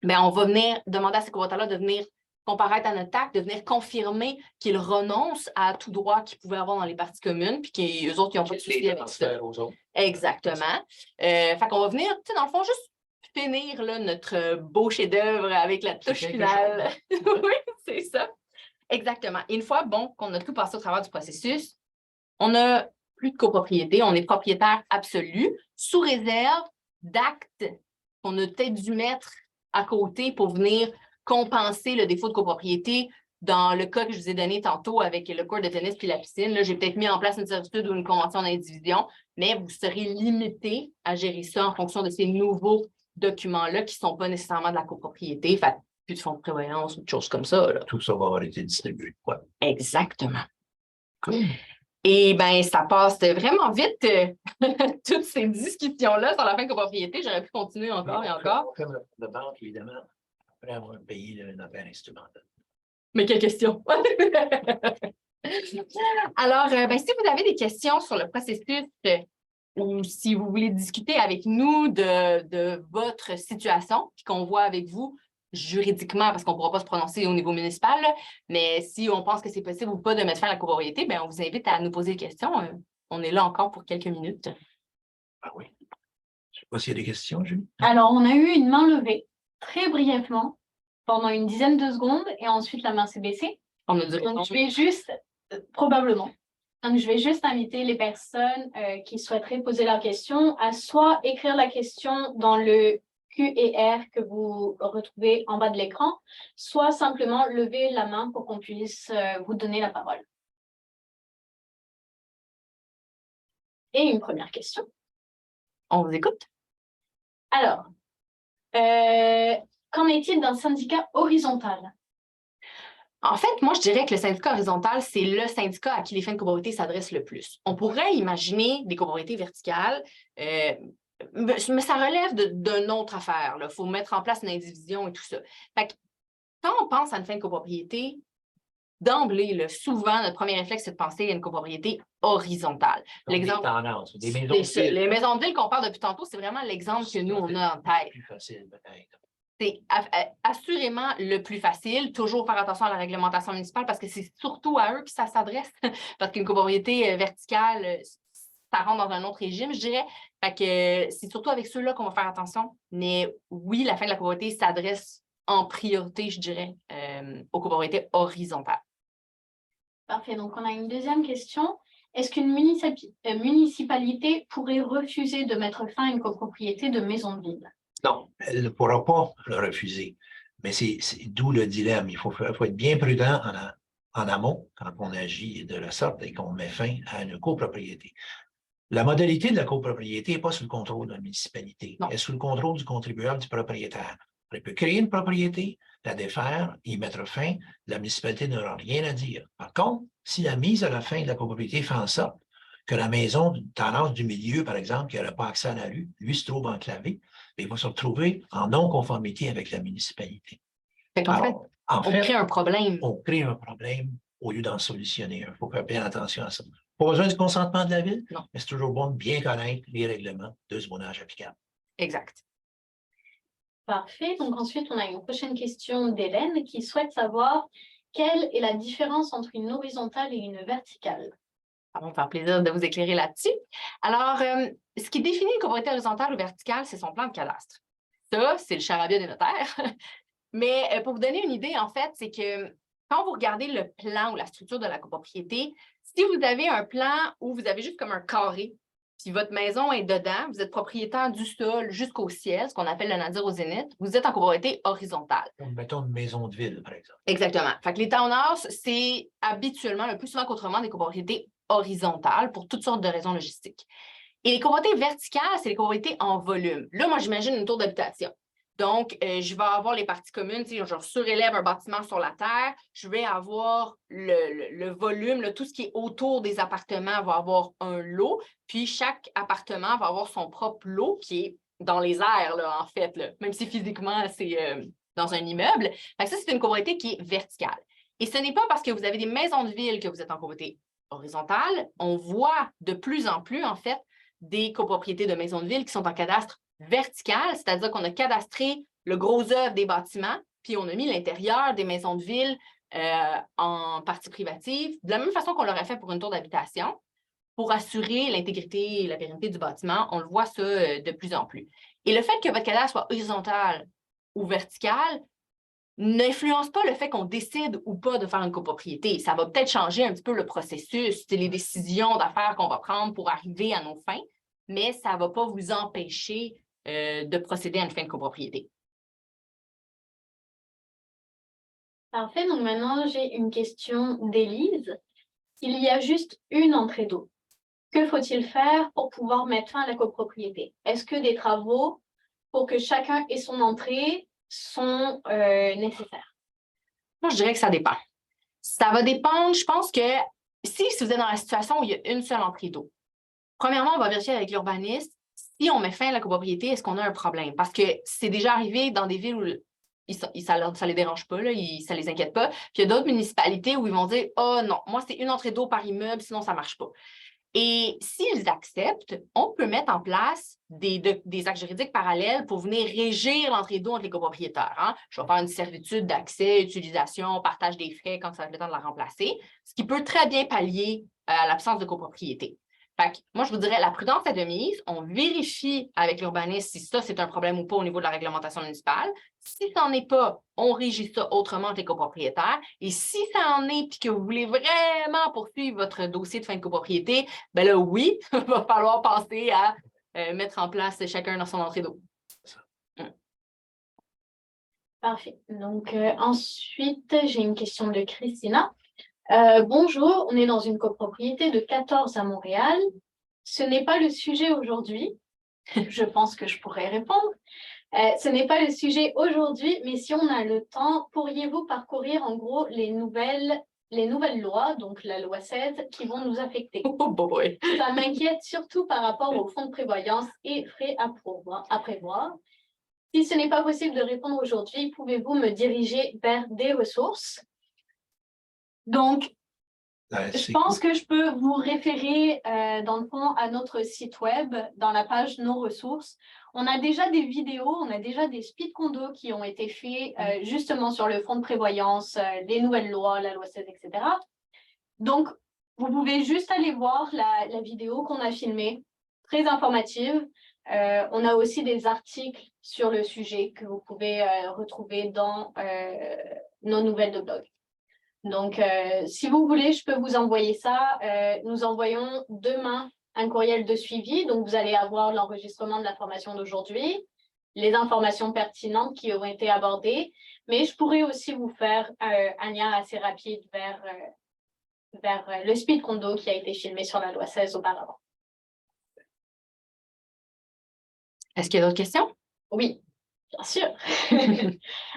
Bien, on va venir demander à ces copropriétaires-là de venir comparaître à notre acte, de venir confirmer qu'ils renoncent à tout droit qu'ils pouvaient avoir dans les parties communes, puis qu'eux autres, ils n'ont pas de souci avec ça. Exactement. Fait qu'on va venir, dans le fond, juste finir là, notre beau chef-d'œuvre avec la touche finale. Oui, c'est ça. Exactement. Et une fois, qu'on a tout passé au travers du processus, on n'a plus de copropriété, on est propriétaire absolu, sous réserve d'actes qu'on a peut-être dû mettre à côté pour venir compenser le défaut de copropriété. Dans le cas que je vous ai donné tantôt avec le court de tennis puis la piscine, j'ai peut-être mis en place une servitude ou une convention d'indivision, mais vous serez limité à gérer ça en fonction de ces nouveaux documents-là qui ne sont pas nécessairement de la copropriété. Fait plus de fonds de prévoyance ou de choses comme ça. Là. Tout ça va avoir été distribué. Ouais. Exactement. Cool. Et bien, ça passe vraiment vite, toutes ces discussions-là sur la fin de copropriété. J'aurais pu continuer encore et encore. Comme la banque, évidemment, après avoir payé une affaire instrumentale. Mais quelle question? Alors, si vous avez des questions sur le processus ou si vous voulez discuter avec nous de votre situation, puis qu'on voit avec vous juridiquement, parce qu'on ne pourra pas se prononcer au niveau municipal, là, mais si on pense que c'est possible ou pas de mettre fin à la copropriété, bien, on vous invite à nous poser des questions. On est là encore pour quelques minutes. Ah oui. Je ne sais pas s'il y a des questions, Julie. Alors, on a eu une main levée, très brièvement, pendant une dizaine de secondes, et ensuite la main s'est baissée. On a dit donc, je vais juste, probablement, donc je vais juste inviter les personnes qui souhaiteraient poser leur question à soit écrire la question dans le QR que vous retrouvez en bas de l'écran, soit simplement lever la main pour qu'on puisse vous donner la parole. Et une première question. On vous écoute. Alors, qu'en est-il d'un syndicat horizontal? En fait, moi, je dirais que le syndicat horizontal, c'est le syndicat à qui les fins de copropriété s'adressent le plus. On pourrait imaginer des copropriétés verticales, mais ça relève d'une autre affaire. Il faut mettre en place une indivision et tout ça. Fait que, quand on pense à une fin de copropriété, d'emblée, là, souvent, notre premier réflexe, c'est de penser à une copropriété horizontale. L'exemple, des maisons de ville. Les maisons de ville qu'on parle depuis tantôt, c'est vraiment l'exemple que nous, on a en tête. Plus facile, peut-être. C'est assurément le plus facile. Toujours faire attention à la réglementation municipale parce que c'est surtout à eux que ça s'adresse. Parce qu'une copropriété verticale, ça rentre dans un autre régime, je dirais. Fait que c'est surtout avec ceux-là qu'on va faire attention. Mais oui, la fin de la copropriété s'adresse en priorité, je dirais, aux copropriétés horizontales. Parfait. Donc, on a une deuxième question. Est-ce qu'une municipalité pourrait refuser de mettre fin à une copropriété de maison de ville? Non, elle ne pourra pas le refuser. Mais c'est d'où le dilemme. Il faut être bien prudent en amont quand on agit de la sorte et qu'on met fin à une copropriété. La modalité de la copropriété n'est pas sous le contrôle de la municipalité. Elle est sous le contrôle du contribuable, du propriétaire. Elle peut créer une propriété, la défaire, y mettre fin. La municipalité n'aura rien à dire. Par contre, si la mise à la fin de la copropriété fait en sorte que la maison tendance du milieu, par exemple, qui n'a pas accès à la rue, lui se trouve enclavé, il va se retrouver en non-conformité avec la municipalité. Alors, on crée un problème. On crée un problème au lieu d'en solutionner un. Il faut faire bien attention à ça. Pas besoin du consentement de la ville, mais c'est toujours bon de bien connaître les règlements de zonage applicables. Exact. Parfait. Donc ensuite, on a une prochaine question d'Hélène qui souhaite savoir quelle est la différence entre une horizontale et une verticale. Ça va me faire plaisir de vous éclairer là-dessus. Alors, ce qui définit une copropriété horizontale ou verticale, c'est son plan de cadastre. Ça, c'est le charabia des notaires. Mais pour vous donner une idée, en fait, c'est que quand vous regardez le plan ou la structure de la copropriété, si vous avez un plan où vous avez juste comme un carré, puis votre maison est dedans, vous êtes propriétaire du sol jusqu'au ciel, ce qu'on appelle le nadir au zénith, vous êtes en copropriété horizontale. Donc, mettons une maison de ville, par exemple. Exactement. Fait que les townhouses, c'est habituellement, le plus souvent qu'autrement, des copropriétés horizontales pour toutes sortes de raisons logistiques. Et les copropriétés verticales, c'est les copropriétés en volume. Là, moi, j'imagine une tour d'habitation. Donc, je vais avoir les parties communes, je surélève un bâtiment sur la terre, je vais avoir le volume, tout ce qui est autour des appartements va avoir un lot, puis chaque appartement va avoir son propre lot qui est dans les airs, là, en fait, là, même si physiquement, c'est dans un immeuble. Fait que ça, c'est une copropriété qui est verticale. Et ce n'est pas parce que vous avez des maisons de ville que vous êtes en copropriété horizontale. On voit de plus en plus, en fait, des copropriétés de maisons de ville qui sont en cadastre vertical, c'est-à-dire qu'on a cadastré le gros œuvre des bâtiments, puis on a mis l'intérieur des maisons de ville en partie privative, de la même façon qu'on l'aurait fait pour une tour d'habitation, pour assurer l'intégrité et la pérennité du bâtiment. On le voit ça de plus en plus. Et le fait que votre cadastre soit horizontal ou vertical n'influence pas le fait qu'on décide ou pas de faire une copropriété. Ça va peut-être changer un petit peu le processus, les décisions d'affaires qu'on va prendre pour arriver à nos fins, mais ça ne va pas vous empêcher de procéder à une fin de copropriété. Parfait. Donc maintenant, j'ai une question d'Élise. Il y a juste une entrée d'eau. Que faut-il faire pour pouvoir mettre fin à la copropriété? Est-ce que des travaux pour que chacun ait son entrée sont nécessaires? Moi, je dirais que ça dépend. Ça va dépendre, je pense que si vous êtes dans la situation où il y a une seule entrée d'eau, premièrement, on va vérifier avec l'urbaniste si on met fin à la copropriété, est-ce qu'on a un problème? Parce que c'est déjà arrivé dans des villes où ça ne les dérange pas, ça ne les inquiète pas. Puis il y a d'autres municipalités où ils vont dire « Ah non, moi, c'est une entrée d'eau par immeuble, sinon ça ne marche pas. » Et s'ils acceptent, on peut mettre en place des actes juridiques parallèles pour venir régir l'entrée d'eau entre les copropriétaires. Hein? Je vais faire une servitude d'accès, utilisation, partage des frais quand ça va être le temps de la remplacer, ce qui peut très bien pallier à l'absence de copropriété. Fait que, moi, je vous dirais, la prudence est de mise. On vérifie avec l'urbaniste si ça, c'est un problème ou pas au niveau de la réglementation municipale. Si ça n'en est pas, on régit ça autrement avec les copropriétaires. Et si ça en est et que vous voulez vraiment poursuivre votre dossier de fin de copropriété, bien là, oui, il va falloir penser à mettre en place chacun dans son entrée d'eau. Parfait. Donc, ensuite, j'ai une question de Christina. Bonjour, on est dans une copropriété de 14 à Montréal. Ce n'est pas le sujet aujourd'hui. Je pense que je pourrais répondre. Ce n'est pas le sujet aujourd'hui, mais si on a le temps, pourriez-vous parcourir en gros les nouvelles lois, donc la loi 16, qui vont nous affecter? Oh boy! Ça m'inquiète surtout par rapport aux fonds de prévoyance et frais à prévoir. Si ce n'est pas possible de répondre aujourd'hui, pouvez-vous me diriger vers des ressources? Donc, je pense que je peux vous référer, dans le fond, à notre site web, dans la page Nos ressources. On a déjà des vidéos, on a déjà des speed condos qui ont été faits justement sur le fonds de prévoyance, les nouvelles lois, la loi 16, etc. Donc, vous pouvez juste aller voir la vidéo qu'on a filmée, très informative. On a aussi des articles sur le sujet que vous pouvez retrouver dans nos nouvelles de blog. Donc, si vous voulez, je peux vous envoyer ça. Nous envoyons demain un courriel de suivi. Donc, vous allez avoir l'enregistrement de la formation d'aujourd'hui, les informations pertinentes qui auront été abordées. Mais je pourrais aussi vous faire un lien assez rapide vers le speed condo qui a été filmé sur la loi 16 auparavant. Est-ce qu'il y a d'autres questions? Oui. Bien sûr.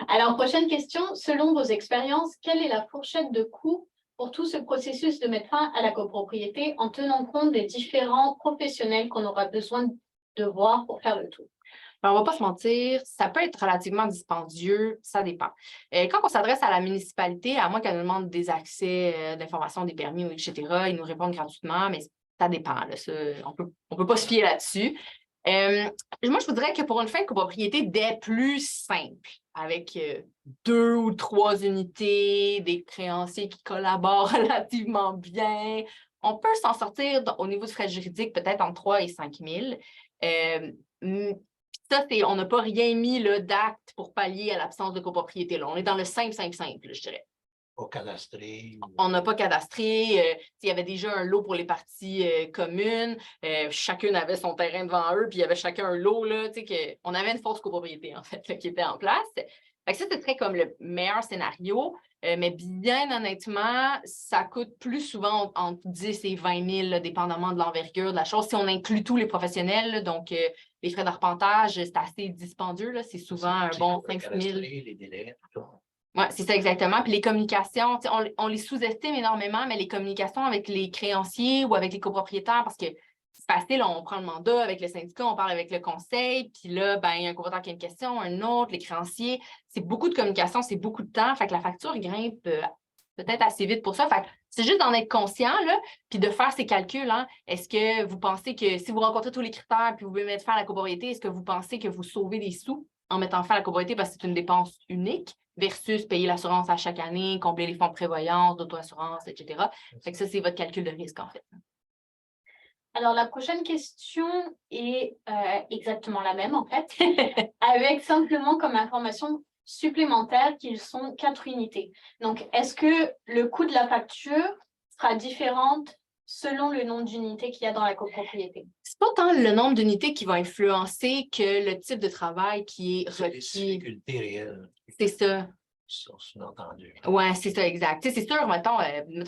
Alors, prochaine question. Selon vos expériences, quelle est la fourchette de coûts pour tout ce processus de mettre fin à la copropriété en tenant compte des différents professionnels qu'on aura besoin de voir pour faire le tout? Alors, on ne va pas se mentir, ça peut être relativement dispendieux, ça dépend. Quand on s'adresse à la municipalité, à moins qu'elle nous demande des accès d'informations, des permis, etc., ils nous répondent gratuitement, mais ça dépend. Là, ça, on peut pas se fier là-dessus. Moi, je vous dirais que pour une fin de copropriété des plus simples, avec 2 ou 3 unités, des créanciers qui collaborent relativement bien, on peut s'en sortir au niveau du frais juridique peut-être entre 3 et 5 000. Ça, on n'a pas rien mis d'acte pour pallier à l'absence de copropriété. Là. On est dans le simple, je dirais. Pas cadastré. On n'a pas cadastré. Il y avait déjà un lot pour les parties communes. Chacune avait son terrain devant eux, puis il y avait chacun un lot. Là, on avait une fausse copropriété, en fait, là, qui était en place. Fait que ça, c'est très comme le meilleur scénario. Mais bien honnêtement, ça coûte plus souvent entre 10 et 20 000, là, dépendamment de l'envergure de la chose. Si on inclut tous les professionnels, là, donc les frais d'arpentage, c'est assez dispendieux. C'est souvent un bon 5 000. Les délais, tout ça. Oui, c'est ça exactement. Puis les communications, on les sous-estime énormément, mais les communications avec les créanciers ou avec les copropriétaires, parce que c'est facile, on prend le mandat avec le syndicat, on parle avec le conseil, puis là, ben, il y a un copropriétaire qui a une question, un autre, les créanciers. C'est beaucoup de communication, c'est beaucoup de temps. Fait que la facture grimpe peut-être assez vite pour ça. Fait que c'est juste d'en être conscient, là, puis de faire ces calculs. Hein. Est-ce que vous pensez que si vous rencontrez tous les critères puis vous pouvez mettre fin à la copropriété, est-ce que vous pensez que vous sauvez des sous en mettant fin à la copropriété parce que c'est une dépense unique versus payer l'assurance à chaque année, combler les fonds de prévoyance, d'auto-assurance, etc. Fait que ça, c'est votre calcul de risque, en fait. Alors, la prochaine question est exactement la même, en fait, avec simplement comme information supplémentaire qu'ils sont 4 unités. Donc, est-ce que le coût de la facture sera différent selon le nombre d'unités qu'il y a dans la copropriété? C'est pas tant le nombre d'unités qui va influencer que le type de travail qui est requis. C'est des difficultés réelles. C'est ça. Sous-entendu. Oui, c'est ça, exact. C'est sûr, mettons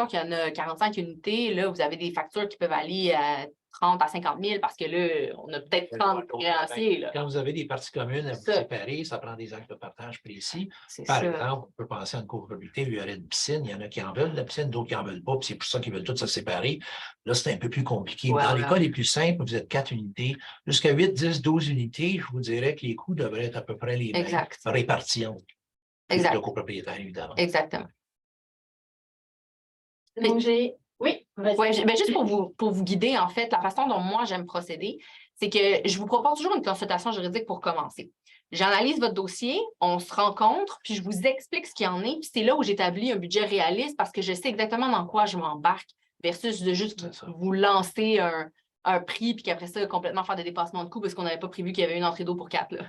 qu'il y en a 45 unités, là, vous avez des factures qui peuvent aller à 30 à 50 000 parce que là, on a peut-être 30 créanciers. Quand vous avez des parties communes à vous séparer, ça prend des actes de partage précis. Par exemple, on peut penser à une copropriété où il y aurait une piscine. Il y en a qui en veulent la piscine, d'autres qui n'en veulent pas, puis c'est pour ça qu'ils veulent tous se séparer. Là, c'est un peu plus compliqué. Ouais, dans les cas les plus simples, vous êtes 4 unités. Jusqu'à 8, 10, 12 unités, je vous dirais que les coûts devraient être à peu près les mêmes, répartis entre le copropriétaire, évidemment. Exactement. Donc, oui, vas-y. Ben, juste pour vous guider, en fait, la façon dont moi j'aime procéder, c'est que je vous propose toujours une consultation juridique pour commencer. J'analyse votre dossier, on se rencontre, puis je vous explique ce qu'il y en est, puis c'est là où j'établis un budget réaliste parce que je sais exactement dans quoi je m'embarque versus de juste vous lancer un prix, puis qu'après ça, complètement faire des dépassements de coûts parce qu'on n'avait pas prévu qu'il y avait une entrée d'eau pour 4. Là.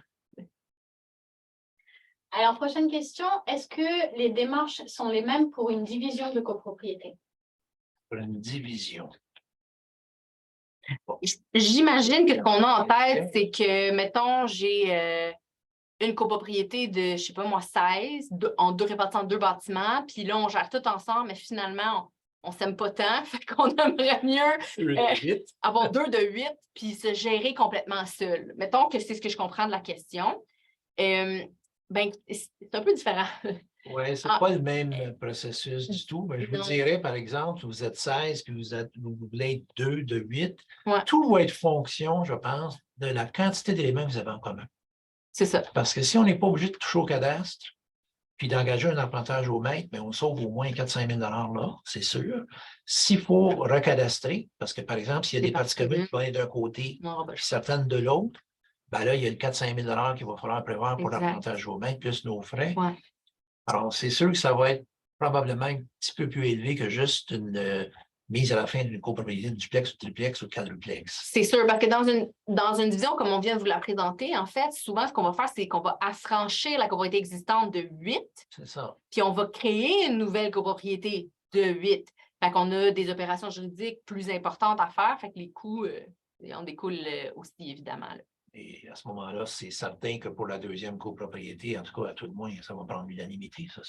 Alors, prochaine question, est-ce que les démarches sont les mêmes pour une division de copropriété? Pour une division. Bon. J'imagine que ce qu'on a en tête, c'est que, mettons, j'ai une copropriété de, je ne sais pas moi, 16, répartis en 2 bâtiments, puis là, on gère tout ensemble, mais finalement, on ne s'aime pas tant, fait qu'on aimerait mieux avoir 2 de 8, puis se gérer complètement seul. Mettons que c'est ce que je comprends de la question. Ben, c'est un peu différent. Oui, ce Ah, n'est pas le même processus du tout, mais je vous non. dirais, par exemple, vous êtes 16 puis vous voulez être 2 de 8. Ouais. Tout va être fonction, je pense, de la quantité d'éléments que vous avez en commun. C'est ça. Parce que si on n'est pas obligé de toucher au cadastre, puis d'engager un arpentage au mètre, mais on sauve au moins 400 000 là, c'est sûr. S'il faut recadastrer, parce que, par exemple, s'il y a des parties communes qui vont être d'un côté, puis certaines de l'autre, ben là, il y a le 400 000 qu'il va falloir prévoir pour l'arpentage au mètre, plus nos frais. Ouais. Alors, c'est sûr que ça va être probablement un petit peu plus élevé que juste une mise à la fin d'une copropriété de duplex ou triplex ou quadruplex. C'est sûr, parce que dans une division, comme on vient de vous la présenter, en fait, souvent, ce qu'on va faire, c'est qu'on va affranchir la copropriété existante de 8. C'est ça. Puis on va créer une nouvelle copropriété de 8. Fait qu'on a des opérations juridiques plus importantes à faire. Fait que les coûts en découlent aussi, évidemment. Là. Et à ce moment-là, c'est certain que pour la deuxième copropriété, en tout cas, à tout le moins, ça va prendre l'unanimité, ça.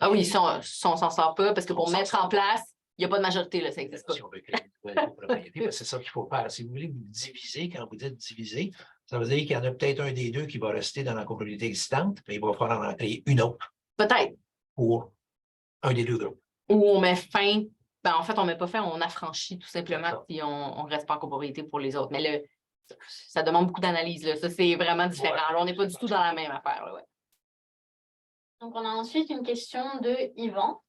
Ah oui, si on s'en sort pas, parce que pour mettre en place, il n'y a pas de majorité, là, ça n'existe pas. Si on veut créer une nouvelle copropriété, c'est ça qu'il faut faire. Si vous voulez vous diviser, quand vous dites diviser, ça veut dire qu'il y en a peut-être un des deux qui va rester dans la copropriété existante, mais il va falloir en créer une autre. Peut-être. Pour un des deux groupes. Ou on met fin, ben en fait, on ne met pas fin, on affranchit tout simplement, puis on ne reste pas en copropriété pour les autres. Mais ça demande beaucoup d'analyse, là. Ça, c'est vraiment différent. Ouais. Alors, on n'est pas du tout dans la même affaire. Là, ouais. Donc, on a ensuite une question de Yvan.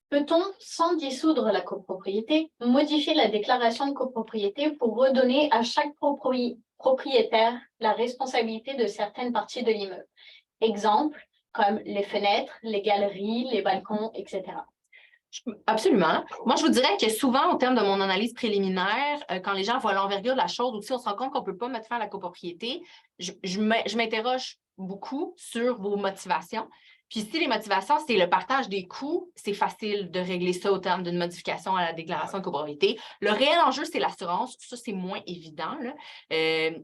Peut-on, sans dissoudre la copropriété, modifier la déclaration de copropriété pour redonner à chaque propriétaire la responsabilité de certaines parties de l'immeuble? Exemple, comme les fenêtres, les galeries, les balcons, etc. Absolument. Moi, je vous dirais que souvent, au terme de mon analyse préliminaire, quand les gens voient l'envergure de la chose, aussi, on se rend compte qu'on ne peut pas mettre fin à la copropriété. Je m'interroge beaucoup sur vos motivations. Puis si les motivations, c'est le partage des coûts, c'est facile de régler ça au terme d'une modification à la déclaration de copropriété. Le réel enjeu, c'est l'assurance. Ça, c'est moins évident. Là.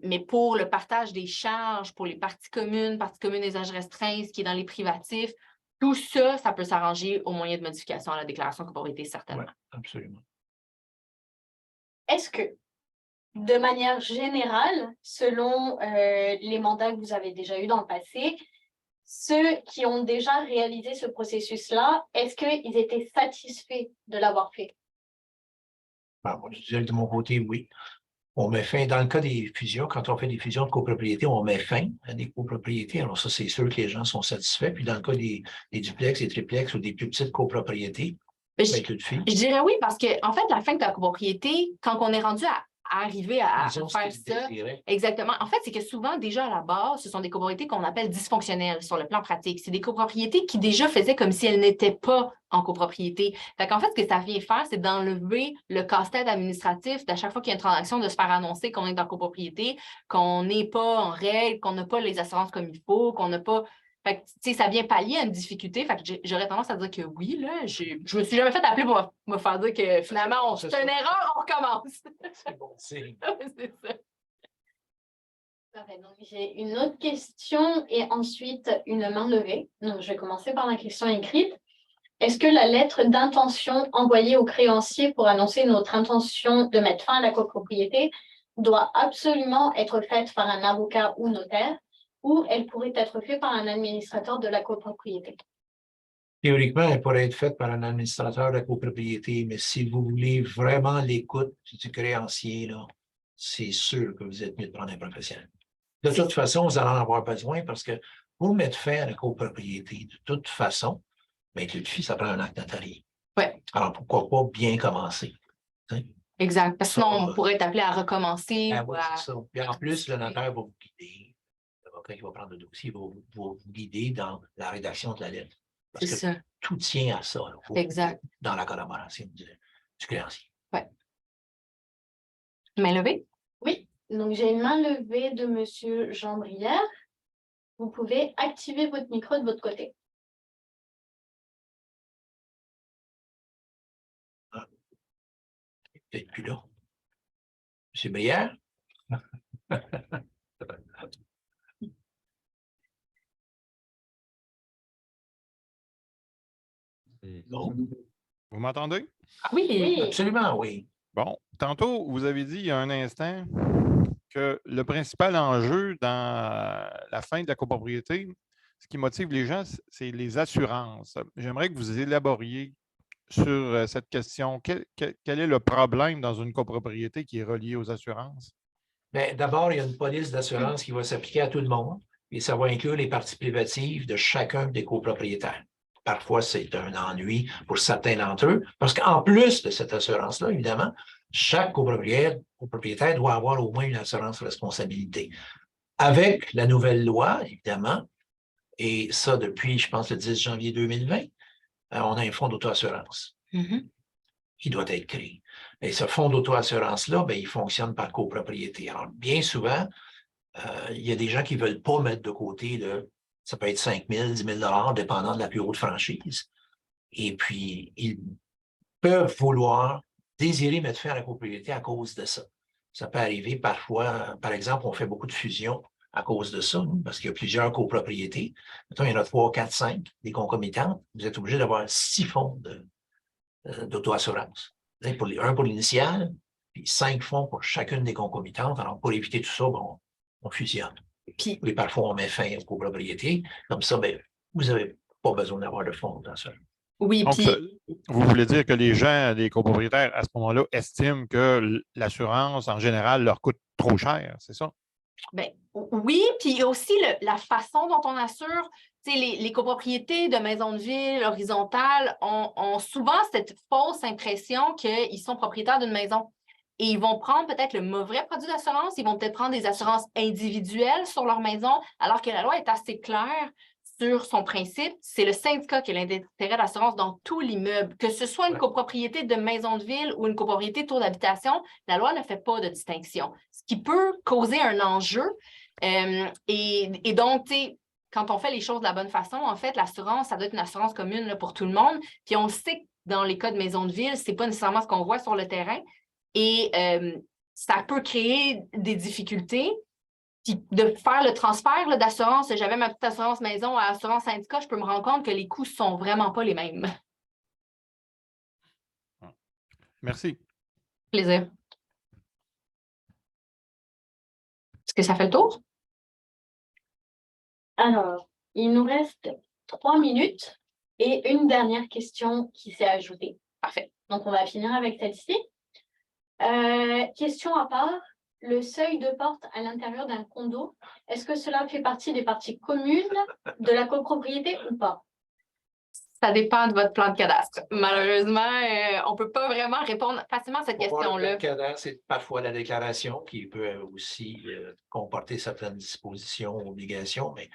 Mais pour le partage des charges, pour les parties communes des âges restreints, ce qui est dans les privatifs, tout ça, ça peut s'arranger au moyen de modification à la déclaration de copropriété, certainement. Oui, absolument. Est-ce que, de manière générale, selon les mandats que vous avez déjà eus dans le passé, ceux qui ont déjà réalisé ce processus-là, est-ce qu'ils étaient satisfaits de l'avoir fait? Moi, je dirais de mon côté, oui. On met fin, dans le cas des fusions, quand on fait des fusions de copropriété, on met fin à des copropriétés. Alors ça, c'est sûr que les gens sont satisfaits. Puis dans le cas des duplex, des triplex ou des plus petites copropriétés, je dirais oui, parce que en fait, la fin de la copropriété, quand on est rendu à arriver à faire ça. Exactement. En fait, c'est que souvent, déjà à la base, ce sont des copropriétés qu'on appelle dysfonctionnelles sur le plan pratique. C'est des copropriétés qui déjà faisaient comme si elles n'étaient pas en copropriété. Fait qu'en fait, ce que ça vient faire, c'est d'enlever le casse-tête administratif d'à chaque fois qu'il y a une transaction de se faire annoncer qu'on est en copropriété, qu'on n'est pas en règle, qu'on n'a pas les assurances comme il faut, qu'on n'a pas... Fait que, tu sais, ça vient pallier à une difficulté. Fait que j'aurais tendance à dire que oui, là. Je me suis jamais fait appeler pour me faire dire que finalement, c'est une erreur, on recommence. C'est bon signe. C'est ça. Parfait. Donc, j'ai une autre question et ensuite une main levée. Donc, je vais commencer par la question écrite. Est-ce que la lettre d'intention envoyée au créancier pour annoncer notre intention de mettre fin à la copropriété doit absolument être faite par un avocat ou notaire, ou elle pourrait être faite par un administrateur de la copropriété? Théoriquement, elle pourrait être faite par un administrateur de la copropriété, mais si vous voulez vraiment l'écoute du créancier, là, c'est sûr que vous êtes mieux de prendre un professionnel. De toute façon, vous allez en avoir besoin parce que pour mettre fin à la copropriété, de toute façon, bien, tout de suite, ça prend un acte notarié. Oui. Alors, pourquoi pas bien commencer? T'sais? Exact. Parce que sinon, on pourrait être appelé à recommencer. Ben, oui, c'est ça. Puis en plus, le notaire va vous guider. L'avocat qui va prendre le dossier va vous guider dans la rédaction de la lettre. Parce que ça. tout tient à ça. Là, exact. Dans la collaboration du créancier. Oui. Main levée? Oui. Donc, j'ai une main levée de M. Jean Brière. Vous pouvez activer votre micro de votre côté. Ah. Peut-être plus là. M. Brière? Non. Vous m'entendez? Oui, absolument, oui. Bon, tantôt, vous avez dit il y a un instant que le principal enjeu dans la fin de la copropriété, ce qui motive les gens, c'est les assurances. J'aimerais que vous élaboriez sur cette question. Quel est le problème dans une copropriété qui est relié aux assurances? Bien, d'abord, il y a une police d'assurance qui va s'appliquer à tout le monde et ça va inclure les parties privatives de chacun des copropriétaires. Parfois, c'est un ennui pour certains d'entre eux, parce qu'en plus de cette assurance-là, évidemment, chaque copropriétaire doit avoir au moins une assurance responsabilité. Avec la nouvelle loi, évidemment, et ça depuis, je pense, le 10 janvier 2020, on a un fonds d'auto-assurance qui doit être créé. Et ce fonds d'auto-assurance-là, il fonctionne par copropriété. Alors, bien souvent, il y a des gens qui ne veulent pas mettre de côté, ça peut être 5 000, 10 000 dépendant de la plus haute franchise. Et puis, ils peuvent vouloir, désirer mettre fin à la copropriété à cause de ça. Ça peut arriver parfois, par exemple, on fait beaucoup de fusions à cause de ça, parce qu'il y a plusieurs copropriétés. Mettons, il y en a 3, 4, 5, des concomitantes. Vous êtes obligé d'avoir 6 fonds d'auto-assurance. Un pour l'initial, puis 5 fonds pour chacune des concomitantes. Alors, pour éviter tout ça, on fusionne. Puis, et parfois, on met fin aux copropriétés. Comme ça, vous n'avez pas besoin d'avoir de fonds d'assurance. oui, Donc, puis vous voulez dire que les gens, les copropriétaires, à ce moment-là, estiment que l'assurance, en général, leur coûte trop cher, c'est ça? ben, oui, puis aussi la façon dont on assure, les copropriétés de maisons de ville horizontales ont souvent cette fausse impression qu'ils sont propriétaires d'une maison. Et ils vont prendre peut-être le mauvais produit d'assurance, ils vont peut-être prendre des assurances individuelles sur leur maison, alors que la loi est assez claire sur son principe. C'est le syndicat qui a l'intérêt d'assurance dans tout l'immeuble. Que ce soit une copropriété de maison de ville ou une copropriété de tour d'habitation, la loi ne fait pas de distinction. Ce qui peut causer un enjeu. Et donc, tu sais, quand on fait les choses de la bonne façon, en fait, l'assurance, ça doit être une assurance commune là, pour tout le monde. Puis on sait que dans les cas de maison de ville, ce n'est pas nécessairement ce qu'on voit sur le terrain. Et ça peut créer des difficultés. Puis de faire le transfert d'assurance, j'avais ma petite assurance maison à assurance syndicat, je peux me rendre compte que les coûts ne sont vraiment pas les mêmes. Merci. Plaisir. Est-ce que ça fait le tour? Alors, il nous reste 3 minutes et une dernière question qui s'est ajoutée. Parfait. Donc, on va finir avec celle-ci. Question à part, le seuil de porte à l'intérieur d'un condo, est-ce que cela fait partie des parties communes de la copropriété ou pas? Ça dépend de votre plan de cadastre. Malheureusement, on ne peut pas vraiment répondre facilement à cette question-là. Le cadastre, c'est parfois la déclaration qui peut aussi comporter certaines dispositions ou obligations, mais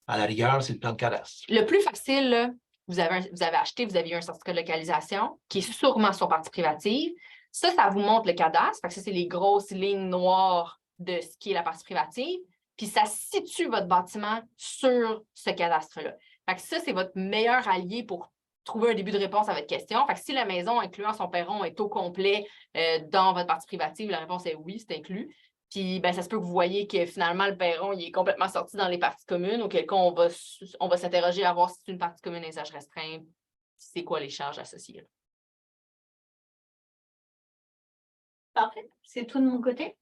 à la rigueur, c'est le plan de cadastre. Le plus facile, là, vous avez acheté, vous avez eu un certificat de localisation qui est sûrement sur partie privative. Ça vous montre le cadastre. Fait que ça, c'est les grosses lignes noires de ce qui est la partie privative. Puis ça situe votre bâtiment sur ce cadastre-là. Fait que ça, c'est votre meilleur allié pour trouver un début de réponse à votre question. Fait que si la maison, incluant son perron, est au complet dans votre partie privative, la réponse est oui, c'est inclus. Puis ça se peut que vous voyez que finalement, le perron il est complètement sorti dans les parties communes, auquel cas on va s'interroger à voir si c'est une partie commune et usage restreint, c'est quoi les charges associées. Parfait, c'est tout de mon côté.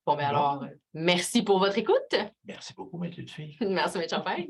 Bon, alors, merci pour votre écoute. Merci beaucoup, M. Lutfi. Merci, M. Champagne.